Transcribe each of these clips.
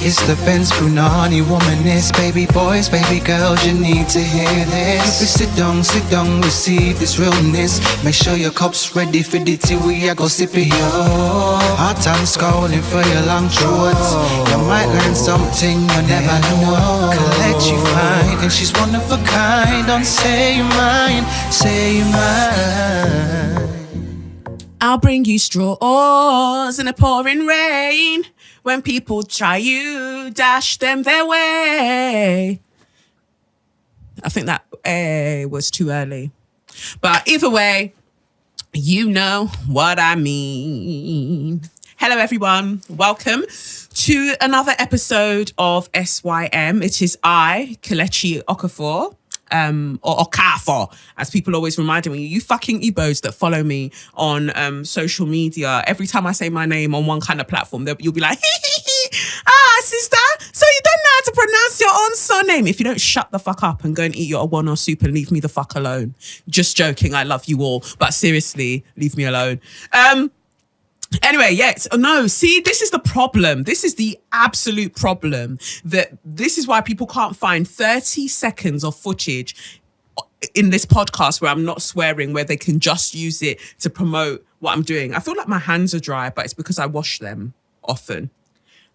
It's the Benz Brunani womanist. Baby boys, baby girls, you need to hear this. Sit down, receive this realness. Make sure your cup's ready for the tea. We are go sip it, yo. Hard time scrolling for your long shorts. You might learn something you never know. Kelechi fine, and she's one of a kind. Don't say you're mine, say you're mine. I'll bring you straws in a pouring rain. When people try you, dash them their way. I think that was too early. But either way, you know what I mean. Hello, everyone. Welcome to another episode of SYM. It is I, Kelechi Okafor. Or Okafor, as people always reminding me, you fucking Igbos that follow me on social media. Every time I say my name on one kind of platform, you'll be like, sister, so you don't know how to pronounce your own surname. If you don't shut the fuck up and go and eat your Awono soup and leave me the fuck alone. Just joking, I love you all, but seriously, leave me alone. Anyway, yes. No, see, this is the problem. This is the absolute problem. That this is why people can't find 30 seconds of footage in this podcast where I'm not swearing, where they can just use it to promote what I'm doing. I feel like my hands are dry, but it's because I wash them often.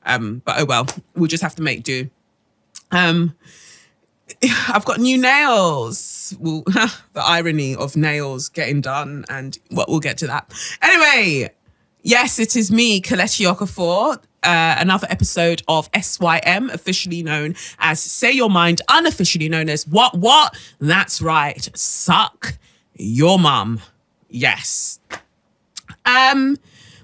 But oh well, we'll just have to make do. I've got new nails. Well, the irony of nails getting done, and we'll get to that. Anyway. Yes, it is me, Kelechi Okafor. Another episode of SYM, officially known as Say Your Mind, unofficially known as what? That's right, suck your mum. Yes.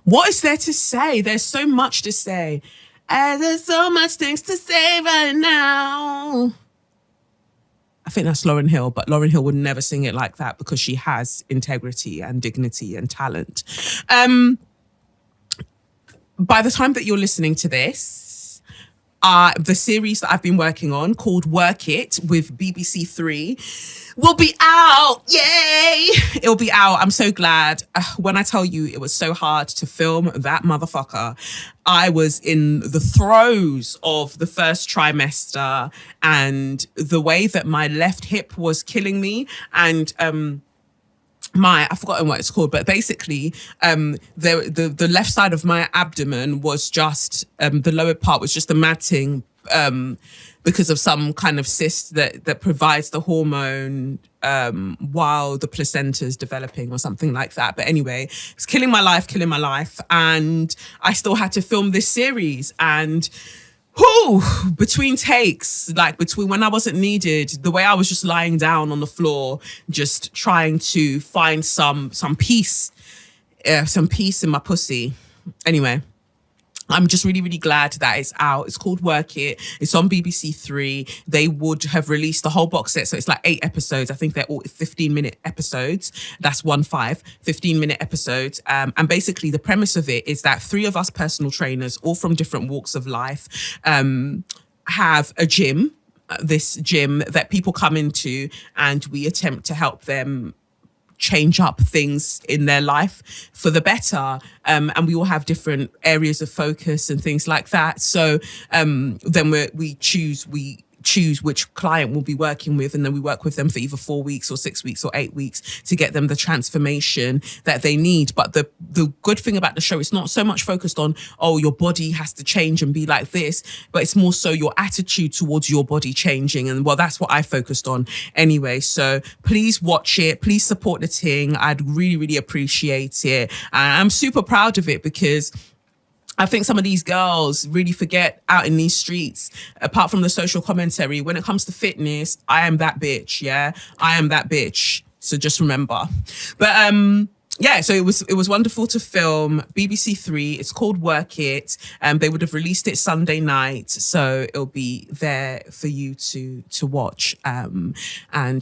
What is there to say? There's so much to say. There's so much things to say right now. I think that's Lauryn Hill, but Lauryn Hill would never sing it like that because she has integrity and dignity and talent. By the time that you're listening to this, the series that I've been working on called Work It with BBC Three will be out. Yay! It'll be out. I'm so glad. When I tell you it was so hard to film that motherfucker, I was in the throes of the first trimester and the way that my left hip was killing me and I've forgotten what it's called, but basically, the left side of my abdomen was just the lower part was just a matting because of some kind of cyst that provides the hormone while the placenta is developing or something like that. But anyway, it's killing my life, and I still had to film this series and. Between takes, between when I wasn't needed, the way I was just lying down on the floor, just trying to find some peace in my pussy. Anyway, I'm just really, really glad that it's out. It's called Work It. It's on BBC Three. They would have released the whole box set. So it's like 8 episodes. I think they're all 15-minute episodes. That's 15-minute episodes. And basically the premise of it is that 3 of us personal trainers, all from different walks of life, have a gym, this gym that people come into, and we attempt to help them change up things in their life for the better. And we all have different areas of focus and things like that. So then we choose which client we'll be working with, and then we work with them for either 4 weeks or 6 weeks or 8 weeks to get them the transformation that they need. But the good thing about the show, it's not so much focused on, your body has to change and be like this, but it's more so your attitude towards your body changing. And well, that's what I focused on anyway. So please watch it. Please support the thing. I'd really, really appreciate it. And I'm super proud of it because I think some of these girls really forget out in these streets, apart from the social commentary, when it comes to fitness, I am that bitch, yeah? I am that bitch. So just remember. But yeah, so it was wonderful to film. BBC Three, it's called Work It. They would have released it Sunday night, so it'll be there for you to watch. And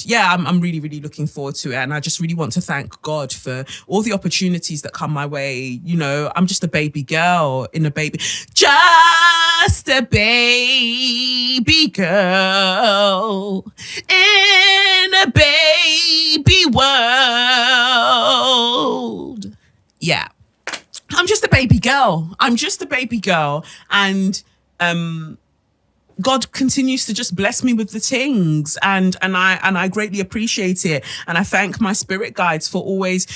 yeah, I'm really, really looking forward to it. And I just really want to thank God for all the opportunities that come my way. You know, I'm just a baby girl in a baby, just a baby girl in a baby world. Yeah, I'm just a baby girl. And God continues to just bless me with the things, and I greatly appreciate it. And I thank my spirit guides for always,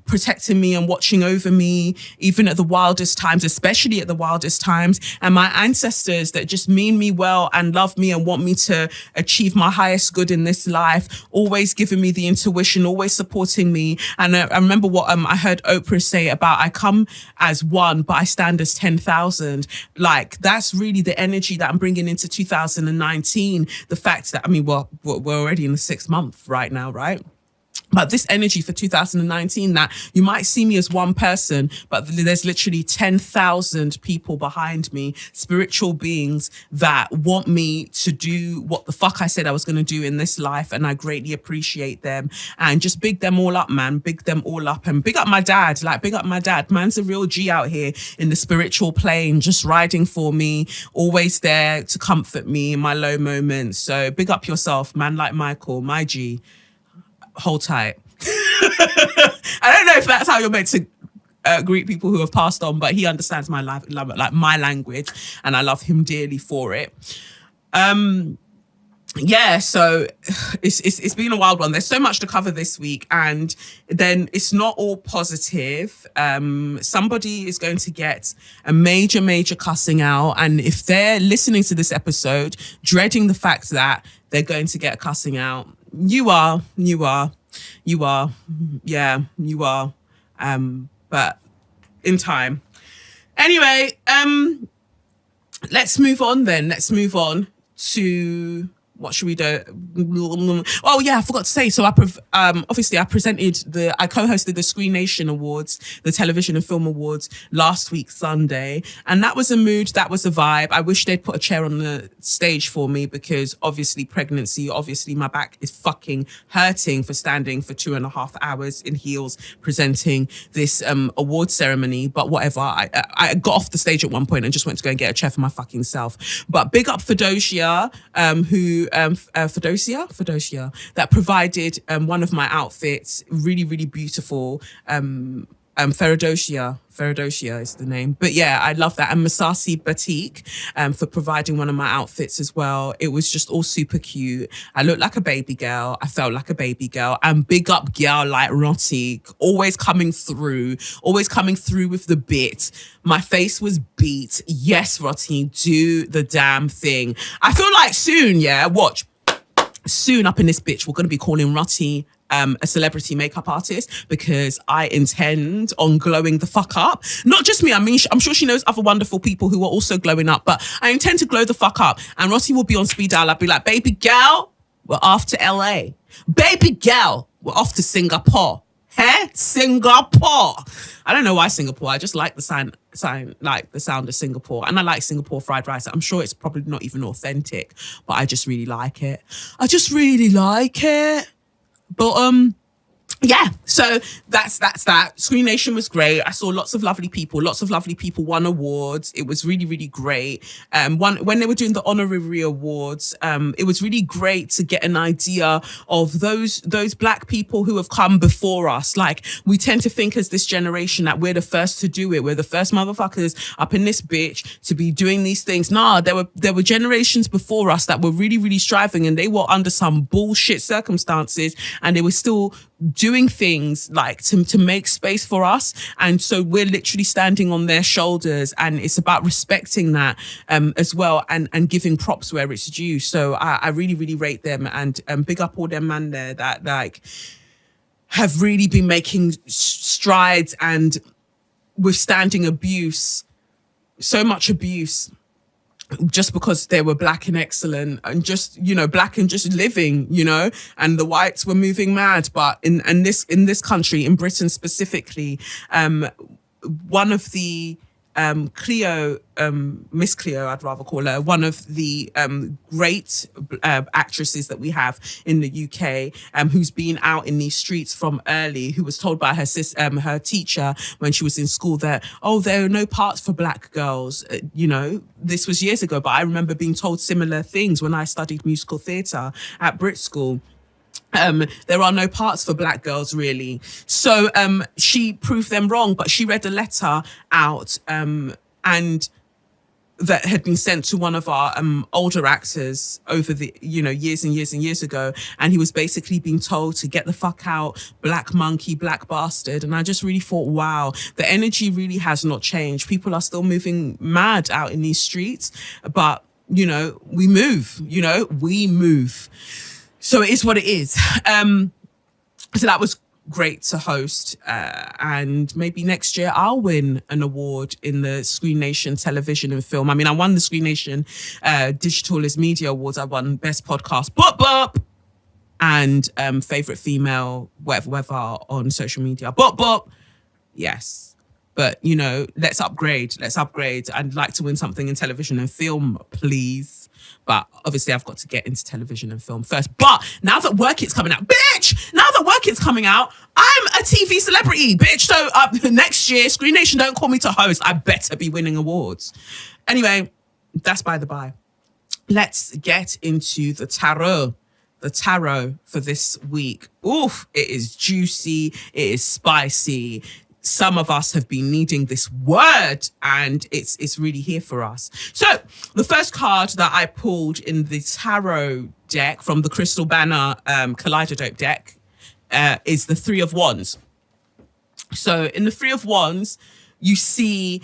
protecting me and watching over me, even at the wildest times, especially at the wildest times. And my ancestors that just mean me well and love me and want me to achieve my highest good in this life, always giving me the intuition, always supporting me. And I remember what I heard Oprah say about, I come as one, but I stand as 10,000. Like, that's really the energy that I'm bringing into 2019. The fact that, we're already in the 6th month right now, right? But this energy for 2019, that you might see me as one person, but there's literally 10,000 people behind me, spiritual beings that want me to do what the fuck I said I was going to do in this life. And I greatly appreciate them, and just big them all up, man. Big them all up, and big up my dad. Like, big up my dad. Man's a real G out here in the spiritual plane, just riding for me, always there to comfort me in my low moments. So big up yourself, man, like Michael, my G. Hold tight. I don't know if that's how you're meant to greet people who have passed on, but he understands my life, like my language, and I love him dearly for it. So it's been a wild one. There's so much to cover this week, and then it's not all positive. Somebody is going to get a major cussing out, and if they're listening to this episode dreading the fact that they're going to get a cussing out, you are. Yeah, you are. But in time. Anyway, let's move on then. Let's move on to, what should we do? Oh yeah, I forgot to say. So I co-hosted the Screen Nation Awards, the Television and Film Awards, last week Sunday, and that was a mood, that was a vibe. I wish they'd put a chair on the stage for me, because obviously pregnancy, obviously my back is fucking hurting for standing for 2.5 hours in heels presenting this award ceremony. But whatever, I got off the stage at one point and just went to go and get a chair for my fucking self. But big up Fedosia, Fedosia, that provided one of my outfits, really beautiful. Ferodosia is the name. But yeah, I love that. And Masasi Batik for providing one of my outfits as well. It was just all super cute. I looked like a baby girl. I felt like a baby girl. And big up girl like Roti, always coming through with the bit. My face was beat. Yes, Roti, do the damn thing. I feel like soon, soon up in this bitch, we're going to be calling Roti a celebrity makeup artist, because I intend on glowing the fuck up. Not just me, I'm sure she knows other wonderful people who are also glowing up, but I intend to glow the fuck up. And Roti will be on speed dial. I'll be like, baby girl, we're off to LA. Baby girl, we're off to Singapore. Singapore. I don't know why Singapore. I just like the sound of Singapore, and I like Singapore fried rice. I'm sure it's probably not even authentic, but I just really like it. But yeah, so that's that. Screen Nation was great. I saw lots of lovely people won awards. It was really great. When they were doing the honorary awards, it was really great to get an idea of those black people who have come before us. Like, we tend to think as this generation that we're the first to do it. We're the first motherfuckers up in this bitch to be doing these things. Nah, there were generations before us that were really striving, and they were under some bullshit circumstances, and they were still doing things like to make space for us. And so we're literally standing on their shoulders, and it's about respecting that as well, and giving props where it's due. So I really rate them, and big up all them man there that like have really been making strides and withstanding abuse, so much abuse, just because they were black and excellent, and just, black and just living, and the whites were moving mad. But in this country, in Britain specifically, one of the Cleo, Miss Cleo, I'd rather call her, one of the great actresses that we have in the UK, who's been out in these streets from early, who was told by her teacher when she was in school that, there are no parts for black girls. This was years ago, but I remember being told similar things when I studied musical theatre at Brit School. There are no parts for black girls, really. So she proved them wrong, but she read a letter out, and that had been sent to one of our older actors over the years and years and years ago, and he was basically being told to get the fuck out, black monkey, black bastard. And I just really thought, wow, the energy really has not changed. People are still moving mad out in these streets, but we move. We move. So it is what it is. So that was great to host, and maybe next year I'll win an award in the Screen Nation television and film. I mean, I won the Screen Nation Digital is Media Awards. I won Best Podcast, bop, and favorite female, whatever on social media, bop. Yes, but let's upgrade. I'd like to win something in television and film, please. But obviously I've got to get into television and film first. But now that Work It's coming out, bitch, I'm a TV celebrity, bitch. So next year, Screen Nation don't call me to host. I better be winning awards. Anyway, that's by the by. Let's get into the tarot. The tarot for this week. Oof, it is juicy. It is spicy. Some of us have been needing this word, and it's really here for us. So the first card that I pulled in the tarot deck from the Crystal Banner Kaleidodope deck is the Three of Wands. So in the Three of Wands, you see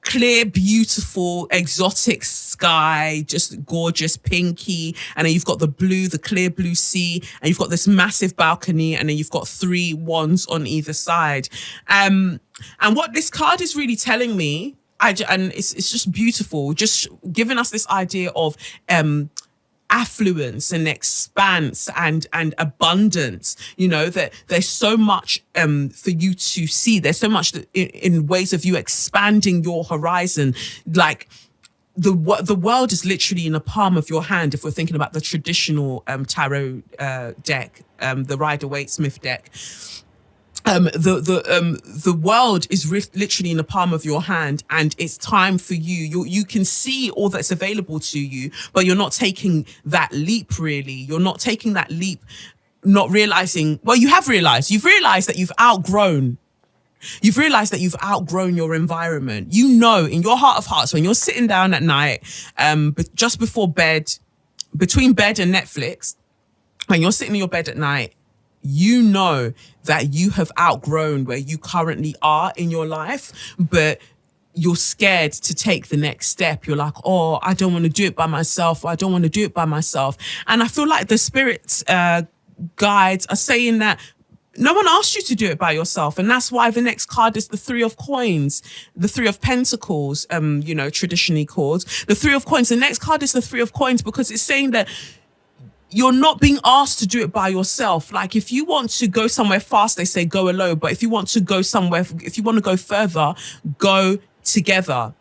clear, beautiful, exotic sky, just gorgeous, pinky. And then you've got the clear blue sea, and you've got this massive balcony, and then you've got 3 wands on either side. And what this card is really telling me, and it's just beautiful, just giving us this idea of affluence and expanse and abundance, that there's so much for you to see. There's so much in ways of you expanding your horizon. Like the world is literally in the palm of your hand. If we're thinking about the traditional tarot deck, the Rider-Waite-Smith deck. The world is literally in the palm of your hand, and it's time for you. You can see all that's available to you, but you're not taking that leap, really. You're not taking that leap, not realizing, well, you've realized that you've outgrown your environment. In your heart of hearts, when you're sitting down at night, but just before bed, between bed and Netflix, when you're sitting in your bed at night, that you have outgrown where you currently are in your life, but you're scared to take the next step. You're like, oh, I don't want to do it by myself. And I feel like the spirits guides are saying that no one asked you to do it by yourself. And that's why the next card is the Three of Coins, the Three of Pentacles, traditionally called the Three of Coins. The next card is the Three of Coins because it's saying that you're not being asked to do it by yourself. Like if you want to go somewhere fast, they say go alone. But if you want to go further, go together.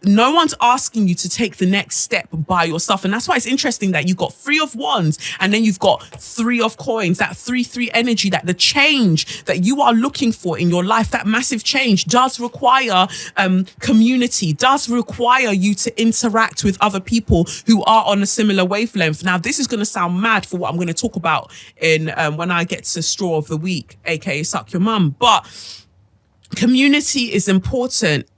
No one's asking you to take the next step by yourself. And that's why it's interesting that you've got Three of Wands and then you've got Three of Coins, that 3-3 energy, that the change that you are looking for in your life, that massive change does require community, does require you to interact with other people who are on a similar wavelength. Now, this is going to sound mad for what I'm going to talk about in when I get to Straw of the Week, aka Suck Your Mum. But community is important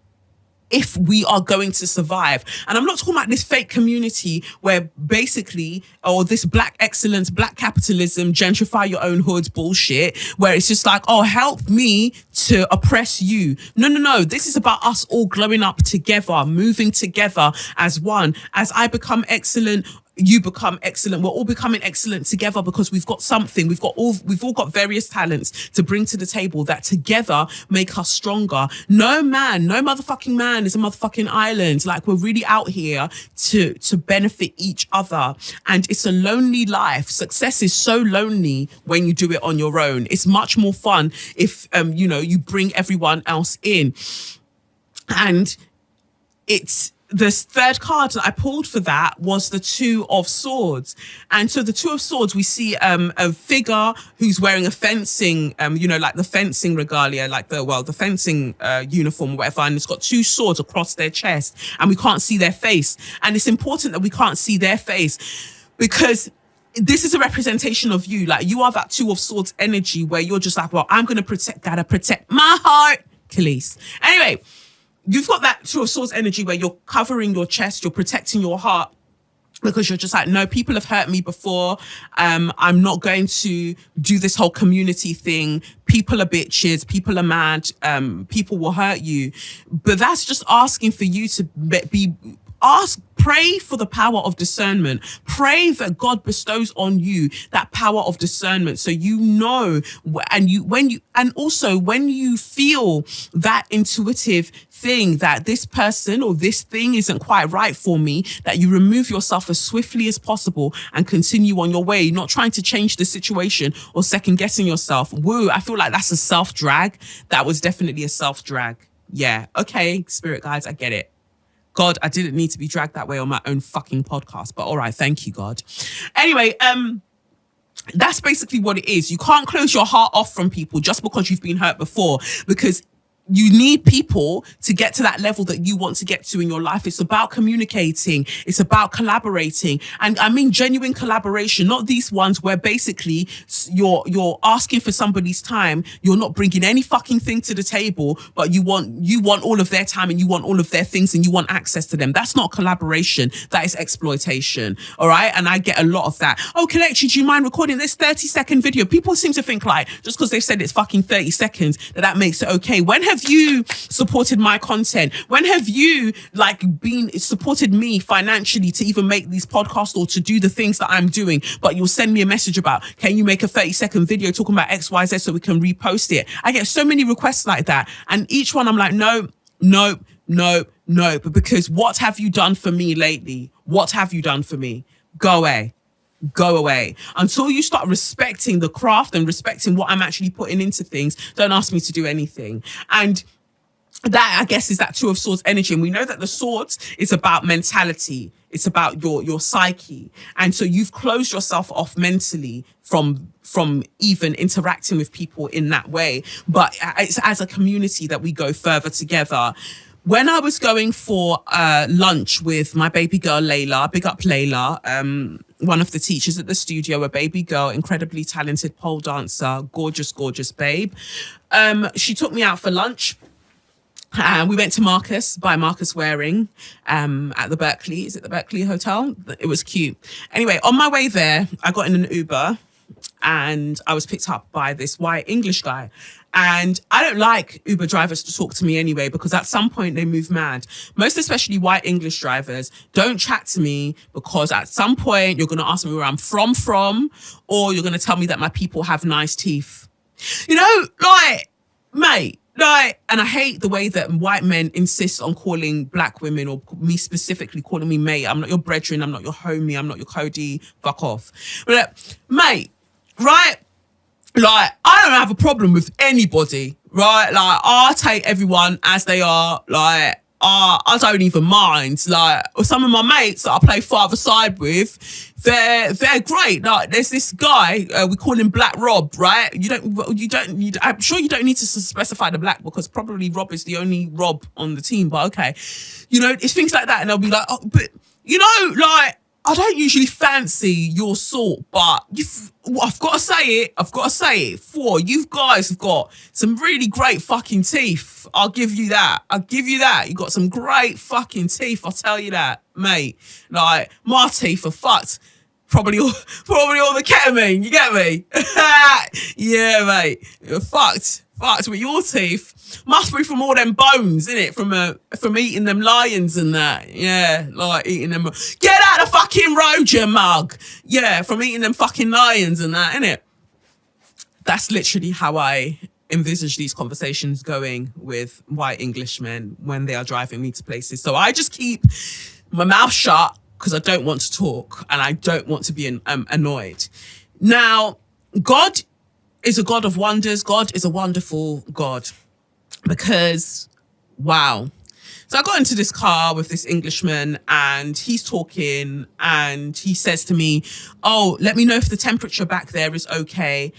if we are going to survive. And I'm not talking about this fake community where basically, or this black excellence, black capitalism, gentrify your own hoods bullshit, where it's just like, oh, help me to oppress you. No. This is about us all growing up together, moving together as one. As I become excellent, you become excellent. We're all becoming excellent together because we've got something. We've all got various talents to bring to the table that together make us stronger. No motherfucking man is a motherfucking island. Like we're really out here to benefit each other. And it's a lonely life. Success is so lonely when you do it on your own. It's much more fun if, you bring everyone else in. And the third card that I pulled for that was the Two of Swords. And so the Two of Swords, we see a figure who's wearing a fencing, like the fencing regalia, like the fencing uniform or whatever. And it's got 2 swords across their chest and we can't see their face. And it's important that we can't see their face because this is a representation of you. Like you are that Two of Swords energy where you're just like, well, I'm going to protect my heart. Khalees. Anyway, you've got that sort of source energy where you're covering your chest, you're protecting your heart, because you're just like, no, people have hurt me before. I'm not going to do this whole community thing. People are bitches. People are mad. People will hurt you. But that's just asking for you to pray for the power of discernment. Pray that God bestows on you that power of discernment. So you know, and also when you feel that intuitive thing that this person or this thing isn't quite right for me, that you remove yourself as swiftly as possible and continue on your way, not trying to change the situation or second guessing yourself. Woo, I feel like that's a self drag. That was definitely a self drag. Yeah. Okay, spirit guides, I get it. God, I didn't need to be dragged that way on my own fucking podcast, but all right, thank you, God. Anyway, that's basically what it is. You can't close your heart off from people just because you've been hurt before, because you need people to get to that level that you want to get to in your life. It's about communicating. It's about collaborating. And I mean genuine collaboration, not these ones where basically you're asking for somebody's time. You're not bringing any fucking thing to the table, but you want all of their time and you want all of their things and you want access to them. That's not collaboration. That is exploitation. All right. And I get a lot of that. Oh, Kelechi, do you mind recording this 30-second video? People seem to think like just because they've said it's fucking 30 seconds that makes it okay. When have you supported my content? When have you supported me financially to even make these podcasts or to do the things that I'm doing? But you'll send me a message about, can you make a 30-second video talking about XYZ so we can repost it? I get so many requests like that. And each one I'm like, no. But because what have you done for me lately? What have you done for me? Go away. Until you start respecting the craft and respecting what I'm actually putting into things, don't ask me to do anything. And that, I guess, is that Two of Swords energy. And we know that the Swords is about mentality. It's about your psyche. And so you've closed yourself off mentally from even interacting with people in that way. But it's as a community that we go further together. When I was going for lunch with my baby girl, Layla, big up Layla, one of the teachers at the studio, a baby girl, incredibly talented pole dancer, gorgeous, gorgeous babe. She took me out for lunch. We went to Marcus Waring, at the Berkeley. Is it the Berkeley Hotel? It was cute. Anyway, on my way there, I got in an Uber and I was picked up by this white English guy. And I don't like Uber drivers to talk to me anyway, because at some point they move mad. Most especially white English drivers don't chat to me because at some point you're going to ask me where I'm from, or you're going to tell me that my people have nice teeth. You know, mate, and I hate the way that white men insist on calling black women, or me specifically calling me mate. I'm not your brethren. I'm not your homie. I'm not your Cody. Fuck off. But mate, right? I don't have a problem with anybody, right? I take everyone as they are. I don't even mind. Some of my mates that I play five-a-side with, they're great. There's this guy, we call him Black Rob, right? I'm sure you don't need to specify the black, because probably Rob is the only Rob on the team, but okay. It's things like that, and they'll be like, oh, but I don't usually fancy your sort, but I've got to say it. You guys have got some really great fucking teeth. I'll give you that. You got some great fucking teeth. I'll tell you that, mate. My teeth are fucked. Probably all the ketamine. You get me? Yeah, mate. You're fucked with your teeth. Must be from all them bones, innit? From eating them lions and that. Yeah, eating them. Get out the fucking road, you mug. Yeah, from eating them fucking lions and that, innit? That's literally how I envisage these conversations going with white Englishmen when they are driving me to places. So I just keep my mouth shut because I don't want to talk and I don't want to be annoyed. Now, God is a God of wonders. God is a wonderful God, because, wow. So I got into this car with this Englishman and he's talking and he says to me, oh, let me know if the temperature back there is okay.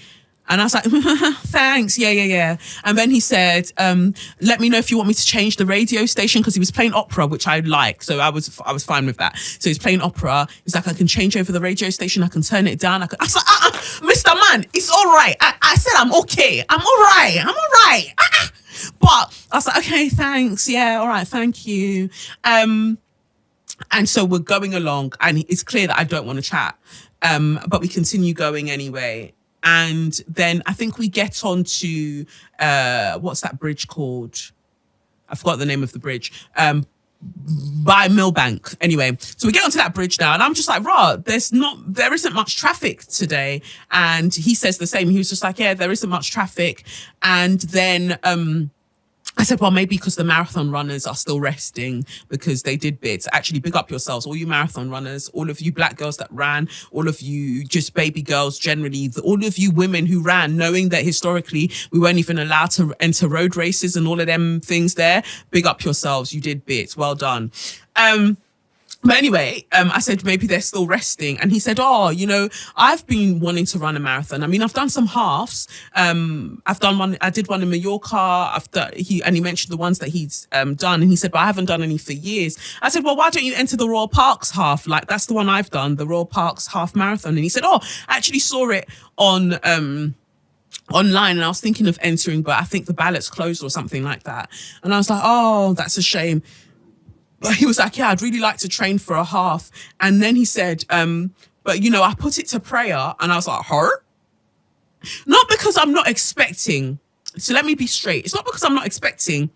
And I was like, thanks. Yeah. And then he said, let me know if you want me to change the radio station, because he was playing opera, which I like. So I was fine with that. So he's playing opera. He's like, I can change over the radio station. I can turn it down. I was like, Mr. Man, it's all right. I said I'm okay. I'm all right. I'm all right. But I was like, okay, thanks. Yeah, all right, thank you. And so we're going along, and it's clear that I don't want to chat. But we continue going anyway. And then I think we get on to what's that bridge called? I forgot the name of the bridge. By Millbank. Anyway, so we get onto that bridge now, and I'm just like, there isn't much traffic today. And he says the same. He was just like, yeah, there isn't much traffic. And then I said, well, maybe because the marathon runners are still resting because they did bits. Actually, big up yourselves, all you marathon runners, all of you black girls that ran, all of you just baby girls generally, all of you women who ran, knowing that historically we weren't even allowed to enter road races and all of them things there. Big up yourselves. You did bits. Well done. But anyway, I said, maybe they're still resting. And he said, oh, I've been wanting to run a marathon. I mean, I've done some halves. I've done one. I did one in Mallorca. He mentioned the ones that he's done. And he said, but I haven't done any for years. I said, well, why don't you enter the Royal Parks half? Like, that's the one I've done, the Royal Parks half marathon. And he said, oh, I actually saw it on online, and I was thinking of entering, but I think the ballot's closed or something like that. And I was like, oh, that's a shame. But he was like, yeah, I'd really like to train for a half. And then he said, but I put it to prayer. And I was like, her? Not because I'm not expecting. So let me be straight. It's not because I'm not expecting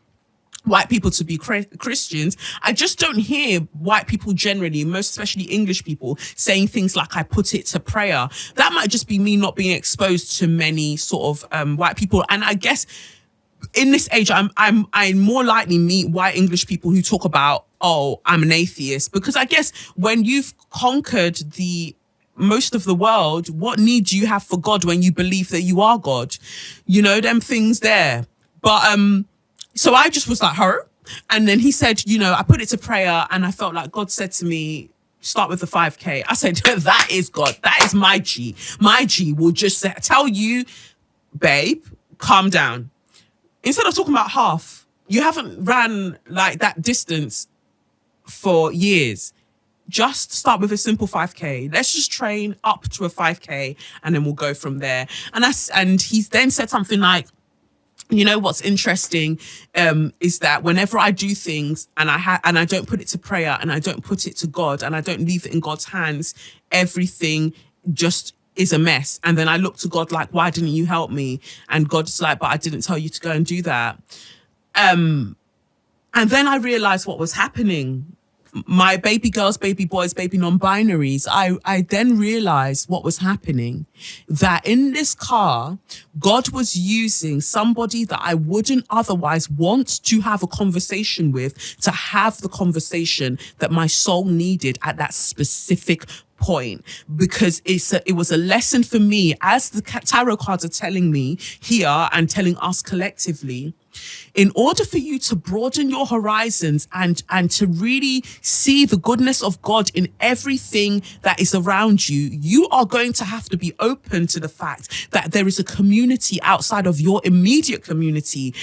white people to be Christians. I just don't hear white people generally, most especially English people, saying things like, I put it to prayer. That might just be me not being exposed to many sort of white people. And I guess in this age, I more likely meet white English people who talk about, oh, I'm an atheist, because I guess when you've conquered most of the world, what need do you have for God when you believe that you are God? Them things there. But so I just was like, her. And then he said, I put it to prayer, and I felt like God said to me, start with the 5K. I said, that is God. That is my G. My G will just tell you, babe, calm down. Instead of talking about half, you haven't ran like that distance for years. Just start with a simple 5K. Let's just train up to a 5K, and then we'll go from there. And he's then said something like, what's interesting is that whenever I do things and I don't put it to prayer, and I don't put it to God, and I don't leave it in God's hands, everything just is a mess. And then I look to God like, why didn't you help me? And God's like, but I didn't tell you to go and do that. And then I realized what was happening. My baby girls, baby boys, baby non-binaries, I then realized what was happening, that in this car, God was using somebody that I wouldn't otherwise want to have a conversation with, to have the conversation that my soul needed at that specific point, because it was a lesson for me, as the tarot cards are telling me here and telling us collectively. In order for you to broaden your horizons and to really see the goodness of God in everything that is around you, you are going to have to be open to the fact that there is a community outside of your immediate community.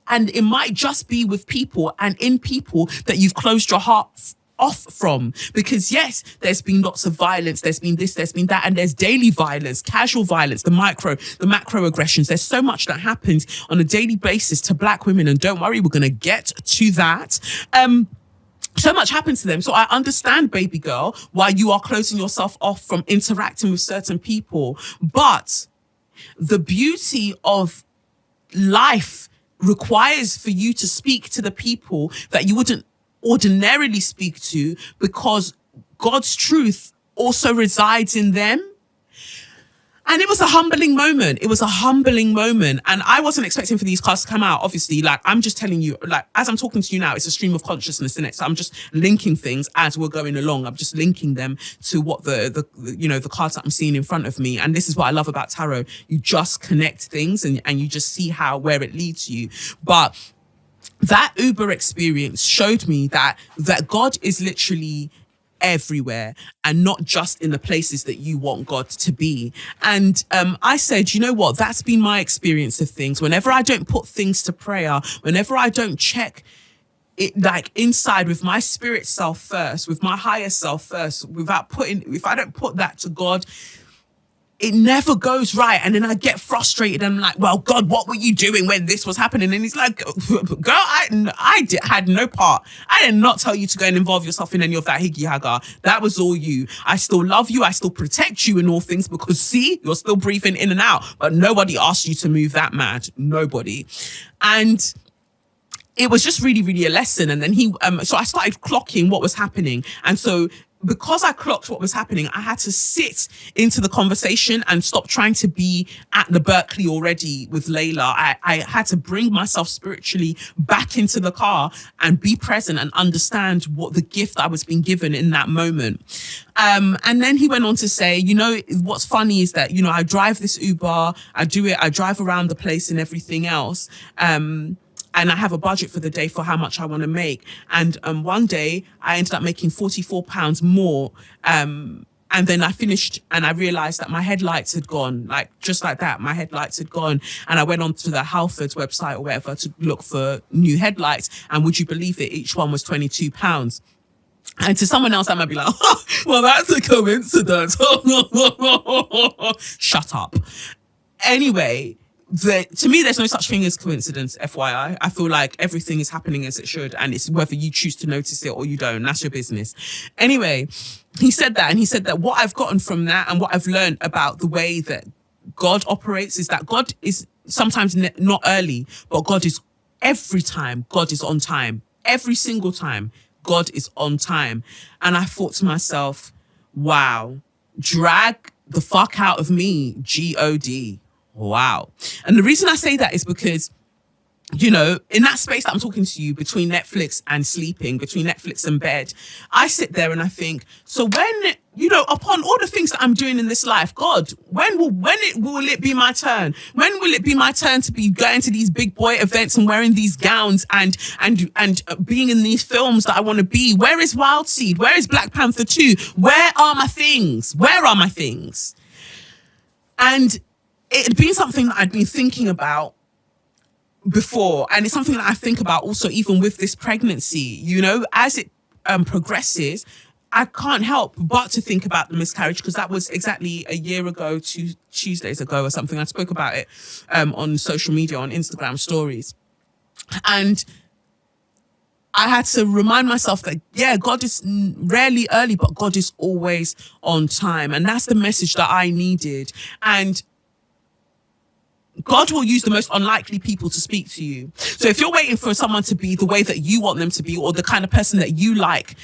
And it might just be with people and in people that you've closed your heart off from, because yes, there's been lots of violence, there's been this, there's been that, and there's daily violence, casual violence, the macro aggressions. There's so much that happens on a daily basis to black women, and don't worry, we're going to get to that. So much happens to them. So I understand, baby girl, why you are closing yourself off from interacting with certain people. But the beauty of life requires for you to speak to the people that you wouldn't ordinarily speak to, because God's truth also resides in them. And it was a humbling moment. It was a humbling moment. And I wasn't expecting for these cards to come out. Obviously, like, I'm just telling you, like, as I'm talking to you now, it's a stream of consciousness in it. So I'm just linking things as we're going along. I'm just linking them to what the cards that I'm seeing in front of me. And this is what I love about tarot. You just connect things and you just see where it leads you. But that Uber experience showed me that God is literally everywhere, and not just in the places that you want God to be. And I said, you know what, that's been my experience of things. Whenever I don't put things to prayer, whenever I don't check it like inside with my spirit self first, with my higher self first, if I don't put that to God, it never goes right. And then I get frustrated. And I'm like, well, God, what were you doing when this was happening? And he's like, girl, had no part. I did not tell you to go and involve yourself in any of that higgy haga. That was all you. I still love you. I still protect you in all things because see, you're still breathing in and out, but nobody asked you to move that mad. Nobody. And it was just really, really a lesson. And then so I started clocking what was happening. And so because I clocked what was happening, I had to sit into the conversation and stop trying to be at the Berkeley already with Layla. I had to bring myself spiritually back into the car and be present and understand what the gift I was being given in that moment. And then he went on to say, you know, what's funny is that, you know, I drive this Uber, I drive around the place and everything else. And I have a budget for the day for how much I want to make. And one day I ended up making £44 more. And then I finished and I realized that my headlights had gone, like just like that, my headlights had gone. And I went on to the Halfords website or whatever to look for new headlights. And would you believe it? Each one was £22. And to someone else, I might be like, oh, well, that's a coincidence. Shut up. Anyway, to me, there's no such thing as coincidence, FYI. I feel like everything is happening as it should, and it's whether you choose to notice it or you don't. That's your business. Anyway, he said that, and he said that what I've gotten from that and what I've learned about the way that God operates is that God is sometimes not early, but God is every time. God is on time. Every single time, God is on time. And I thought to myself, wow, drag the fuck out of me, G-O-D. Wow. And the reason I say that is because, you know, in that space that I'm talking to you between Netflix and sleeping, between Netflix and bed, I sit there and I think, so when, you know, upon all the things that I'm doing in this life, God, when will it be my turn? When will it be my turn to be going to these big boy events and wearing these gowns and being in these films that I want to be? Where is Wild Seed? Where is Black Panther 2? Where are my things? Where are my things? And it had been something that I'd been thinking about before. And it's something that I think about also even with this pregnancy, you know, as it progresses, I can't help but to think about the miscarriage because that was exactly a year ago, 2 Tuesdays ago or something. I spoke about it on social media, on Instagram stories. And I had to remind myself that, yeah, God is rarely early, but God is always on time. And that's the message that I needed. And God will use the most unlikely people to speak to you. So if you're waiting for someone to be the way that you want them to be or the kind of person that you like,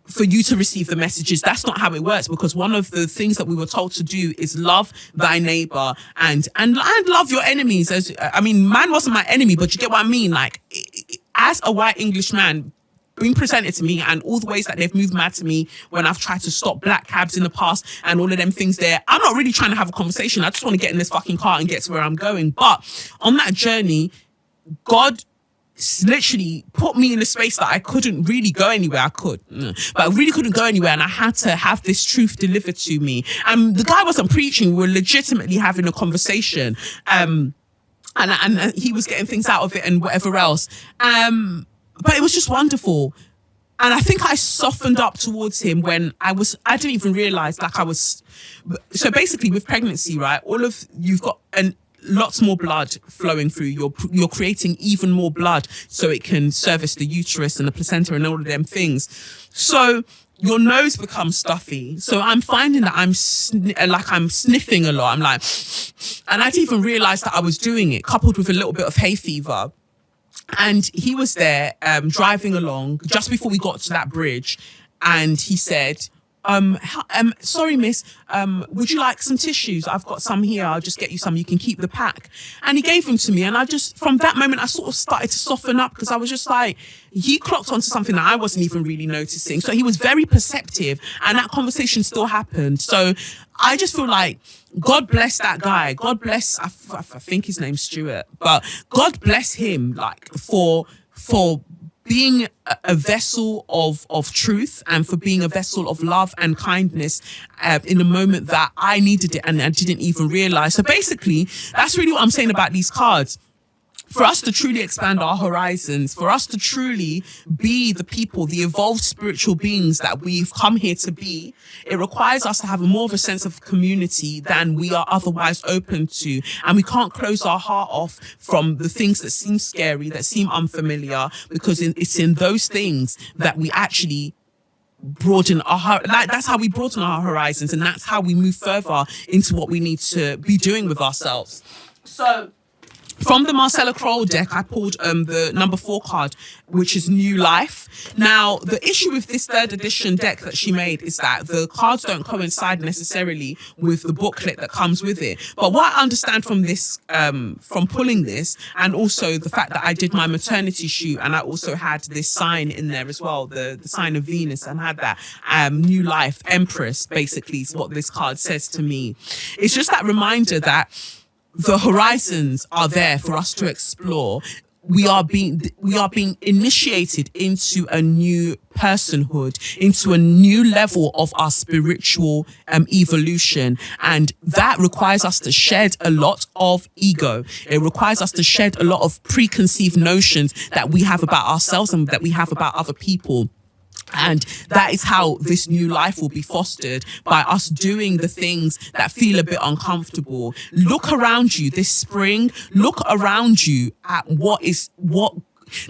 for you to receive the messages, that's not how it works, because one of the things that we were told to do is love thy neighbor and love your enemies. Man wasn't my enemy, but you get what I mean? Like, as a white English man, being presented to me and all the ways that they've moved mad to me when I've tried to stop black cabs in the past and all of them things there, I'm not really trying to have a conversation. I just want to get in this fucking car and get to where I'm going. But on that journey, God literally put me in a space that I couldn't really go anywhere. I could, but I really couldn't go anywhere. And I had to have this truth delivered to me. And the guy wasn't preaching. We were legitimately having a conversation. And he was getting things out of it and whatever else. But it was just wonderful. And I think I softened up towards him when I didn't even realize so basically with pregnancy, right? You've got lots more blood flowing through. You're creating even more blood so it can service the uterus and the placenta and all of them things. So your nose becomes stuffy. So I'm finding that I'm sniffing a lot. I'm like, and I didn't even realize that I was doing it, coupled with a little bit of hay fever. And he was there driving along just before we got to that bridge. And he said, sorry, miss, would you like some tissues? I've got some here. I'll just get you some. You can keep the pack. And he gave them to me. And from that moment, I sort of started to soften up because I was just like, he clocked onto something that I wasn't even really noticing. So he was very perceptive and that conversation still happened. So I just feel like God bless that guy. God bless, I think his name's Stuart, but God bless him, like, for being a vessel of truth and for being a vessel of love and kindness in the moment that I needed it and I didn't even realize. So basically, that's really what I'm saying about these cards. for us to truly expand our horizons, for us to truly be the people, the evolved spiritual beings that we've come here to be, it requires us to have more of a sense of community than we are otherwise open to. And we can't close our heart off from the things that seem scary, that seem unfamiliar, because it's in those things that we actually broaden that's how we broaden our horizons, and that's how we move further into what we need to be doing with ourselves. So from the Marcella Kroll deck, I pulled the number 4 card, which is New Life. Now, the issue with this 3rd edition deck that she made is that the cards don't coincide necessarily with the booklet that comes with it. But what I understand from this, from pulling this, and also the fact that I did my maternity shoot, and I also had this sign in there as well, the sign of Venus, and had that New Life Empress, basically, is what this card says to me. It's just that reminder that the horizons are there for us to explore. We are being initiated into a new personhood, into a new level of our spiritual evolution. And that requires us to shed a lot of ego. It requires us to shed a lot of preconceived notions that we have about ourselves and that we have about other people. And that is how this new life will be fostered, by us doing the things that feel a bit uncomfortable. Look around you this spring. Look around you at what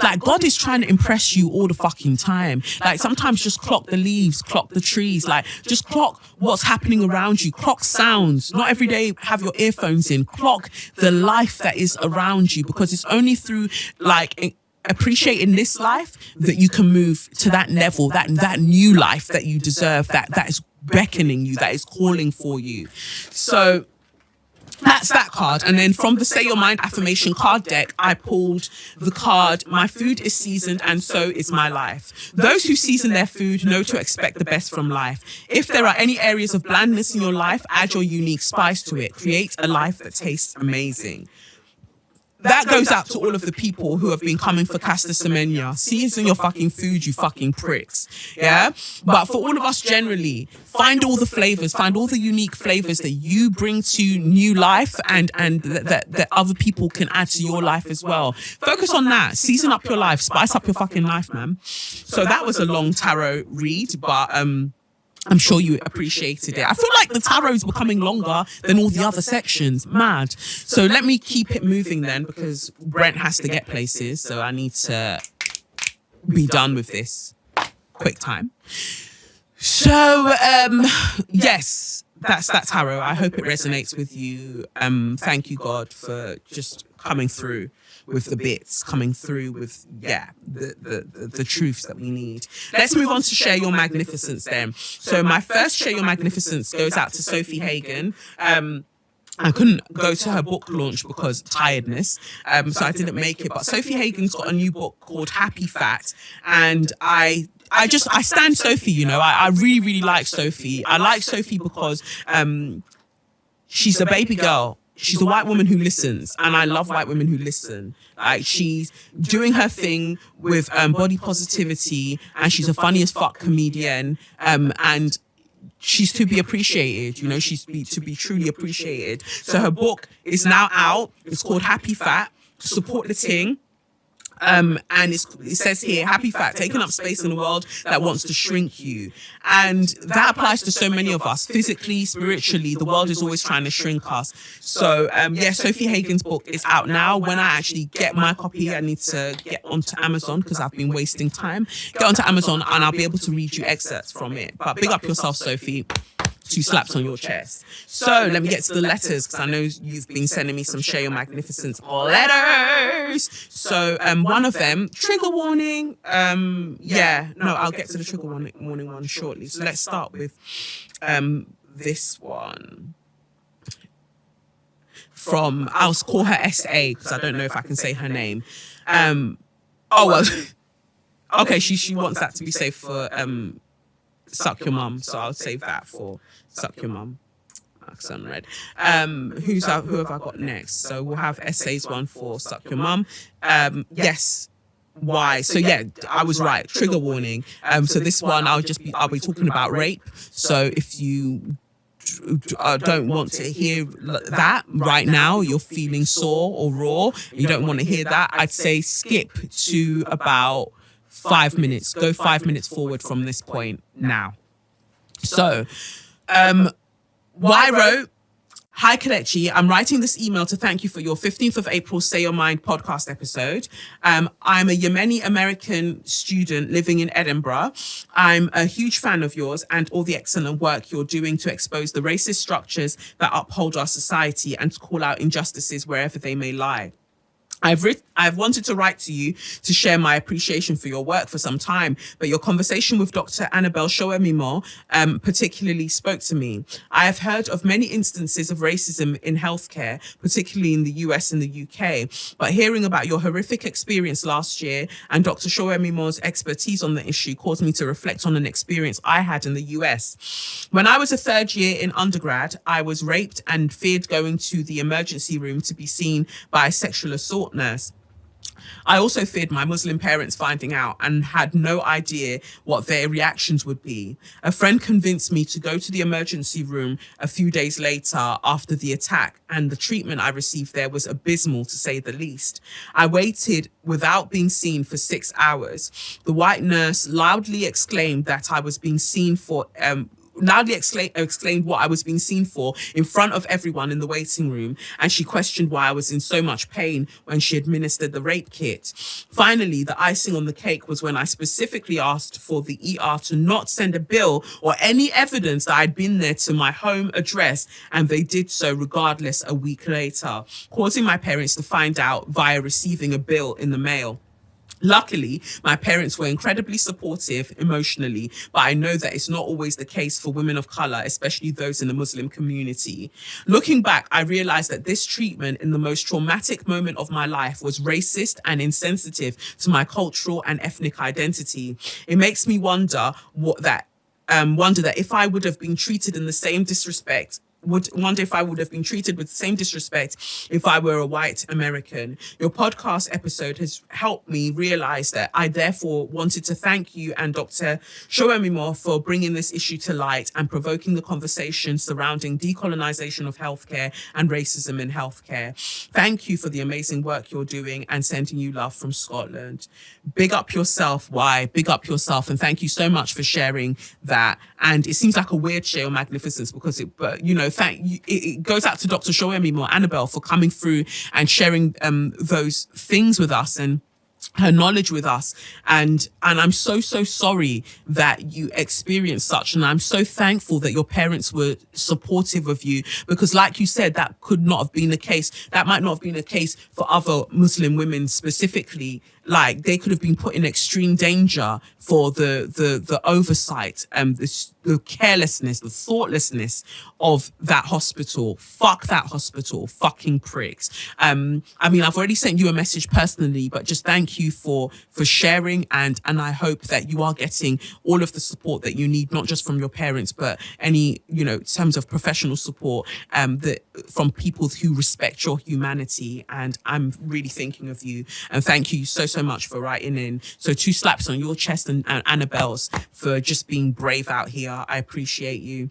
like, God is trying to impress you all the fucking time. Like, sometimes just clock the leaves, clock the trees, like just clock what's happening around you, clock sounds. Not every day have your earphones in. Clock the life that is around you, because it's only through like appreciating this life that you can move to that level, that new life that you deserve, that is beckoning you, that is calling for you. So that's that card. And then from the Say Your Mind Affirmation card deck, I pulled the card, My Food is Seasoned and So is My Life. Those who season their food know to expect the best from life. If there are any areas of blandness in your life, add your unique spice to it. Create a life that tastes amazing. That goes out to all of the people who have been coming for Caster Semenya. Season your fucking food, you fucking pricks. Yeah? But for all of us generally, find all the flavors, find all the unique flavors that you bring to new life and that other people can add to your life as well. Focus on that. Season up your life. Spice up your fucking life, man. So that was a long tarot read, but I'm sure you appreciated it. I feel like the tarot is becoming longer than all the other sections. Mad. So let me keep it moving then, because Brent has to get places. So I need to be done with this quick time. So, yes, that's that tarot. I hope it resonates with you. Thank you, God, for just coming through with the bits, coming through with, the truths that we need. Let's move on to Share Your Magnificence then. So my first Share Your Magnificence goes out to Sophie Hagen. I couldn't go to her book launch because tiredness, so I didn't make it. But Sophie Hagen's got a new book called Happy Fat, and I stand Sophie, you know. I really, really like Sophie. I like Sophie because she's a baby girl. She's a white woman who listens, and I love white women who listen. Like, she's doing her thing with body positivity, and she's a funny as fuck comedian, and she's to be appreciated, you know, she's to be truly appreciated. So her book is now out. It's called Happy Fat. Support the ting. And it says here, happy fat, taking up space in a world that wants to shrink you. And that applies to so many of us, physically, spiritually. The world is always trying to shrink us. So, Sophie Hagen's book is out now. When I actually get my copy, I need to get onto Amazon because I've been wasting time. Get onto Amazon and I'll be able to read you excerpts from it. But big up yourself, Sophie. 2 slaps on your chest. So let me get to the letters, because I know you've been sending me some Share Your Magnificence letters. So one of them, trigger warning. I'll get to the trigger warning one shortly. So let's start with this one. I'll call her SA because I don't know if I can say her name. Okay, she wants that to be safe for Suck Your Mum, so I'll save that for Suck Your Mum. Max unread. Who have I got next? So we'll have essays one for Suck Your Mum. Yes. Why? So yeah, I was right. Trigger warning. So this one I'll be talking about rape. So if you don't want to hear that right now, you're feeling sore or raw, you don't want to hear that, I'd say skip to about 5 minutes. Go 5 minutes forward from this point now. So, why wrote, hi Kelechi, I'm writing this email to thank you for your 15th of April Say Your Mind podcast episode. I'm a Yemeni American student living in Edinburgh. I'm a huge fan of yours and all the excellent work you're doing to expose the racist structures that uphold our society and to call out injustices wherever they may lie. I've wanted to write to you to share my appreciation for your work for some time, but your conversation with Dr. Annabelle Shoemimo particularly spoke to me. I have heard of many instances of racism in healthcare, particularly in the US and the UK, but hearing about your horrific experience last year and Dr. Shoemimo's expertise on the issue caused me to reflect on an experience I had in the US. When I was a third year in undergrad, I was raped and feared going to the emergency room to be seen by a sexual assault nurse. I also feared my Muslim parents finding out and had no idea what their reactions would be. A friend convinced me to go to the emergency room a few days later after the attack, and the treatment I received there was abysmal, to say the least. I waited without being seen for 6 hours. The white nurse loudly exclaimed that I was being seen for explained what I was being seen for in front of everyone in the waiting room, and she questioned why I was in so much pain when she administered the rape kit. Finally, the icing on the cake was when I specifically asked for the ER to not send a bill or any evidence that I'd been there to my home address, and they did so regardless a week later, causing my parents to find out via receiving a bill in the mail. Luckily, my parents were incredibly supportive emotionally, but I know that it's not always the case for women of color, especially those in the Muslim community. Looking back, I realized that this treatment in the most traumatic moment of my life was racist and insensitive to my cultural and ethnic identity. It makes me wonder that if I would have been treated in the same disrespect if I would have been treated with the same disrespect if I were a white American. Your podcast episode has helped me realize that. I therefore wanted to thank you and Dr. Shoemimo for bringing this issue to light and provoking the conversation surrounding decolonization of healthcare and racism in healthcare. Thank you for the amazing work you're doing, and sending you love from Scotland. Big up yourself, why? Big up yourself, and thank you so much for sharing that. And it seems like a weird share of Magnificence because it goes out to Dr. Shoemimo, Annabelle, for coming through and sharing those things with us and her knowledge with us. And I'm so sorry that you experienced such. And I'm so thankful that your parents were supportive of you, because like you said, that could not have been the case. That might not have been the case for other Muslim women specifically. Like, they could have been put in extreme danger for the oversight, the carelessness, the thoughtlessness of that hospital. Fuck that hospital, fucking pricks. I mean, I've already sent you a message personally, but just thank you for sharing, and I hope that you are getting all of the support that you need, not just from your parents, but any, in terms of professional support, from people who respect your humanity. And I'm really thinking of you, and thank you so much for writing in. So 2 slaps on your chest and Annabelle's for just being brave out here. I appreciate you.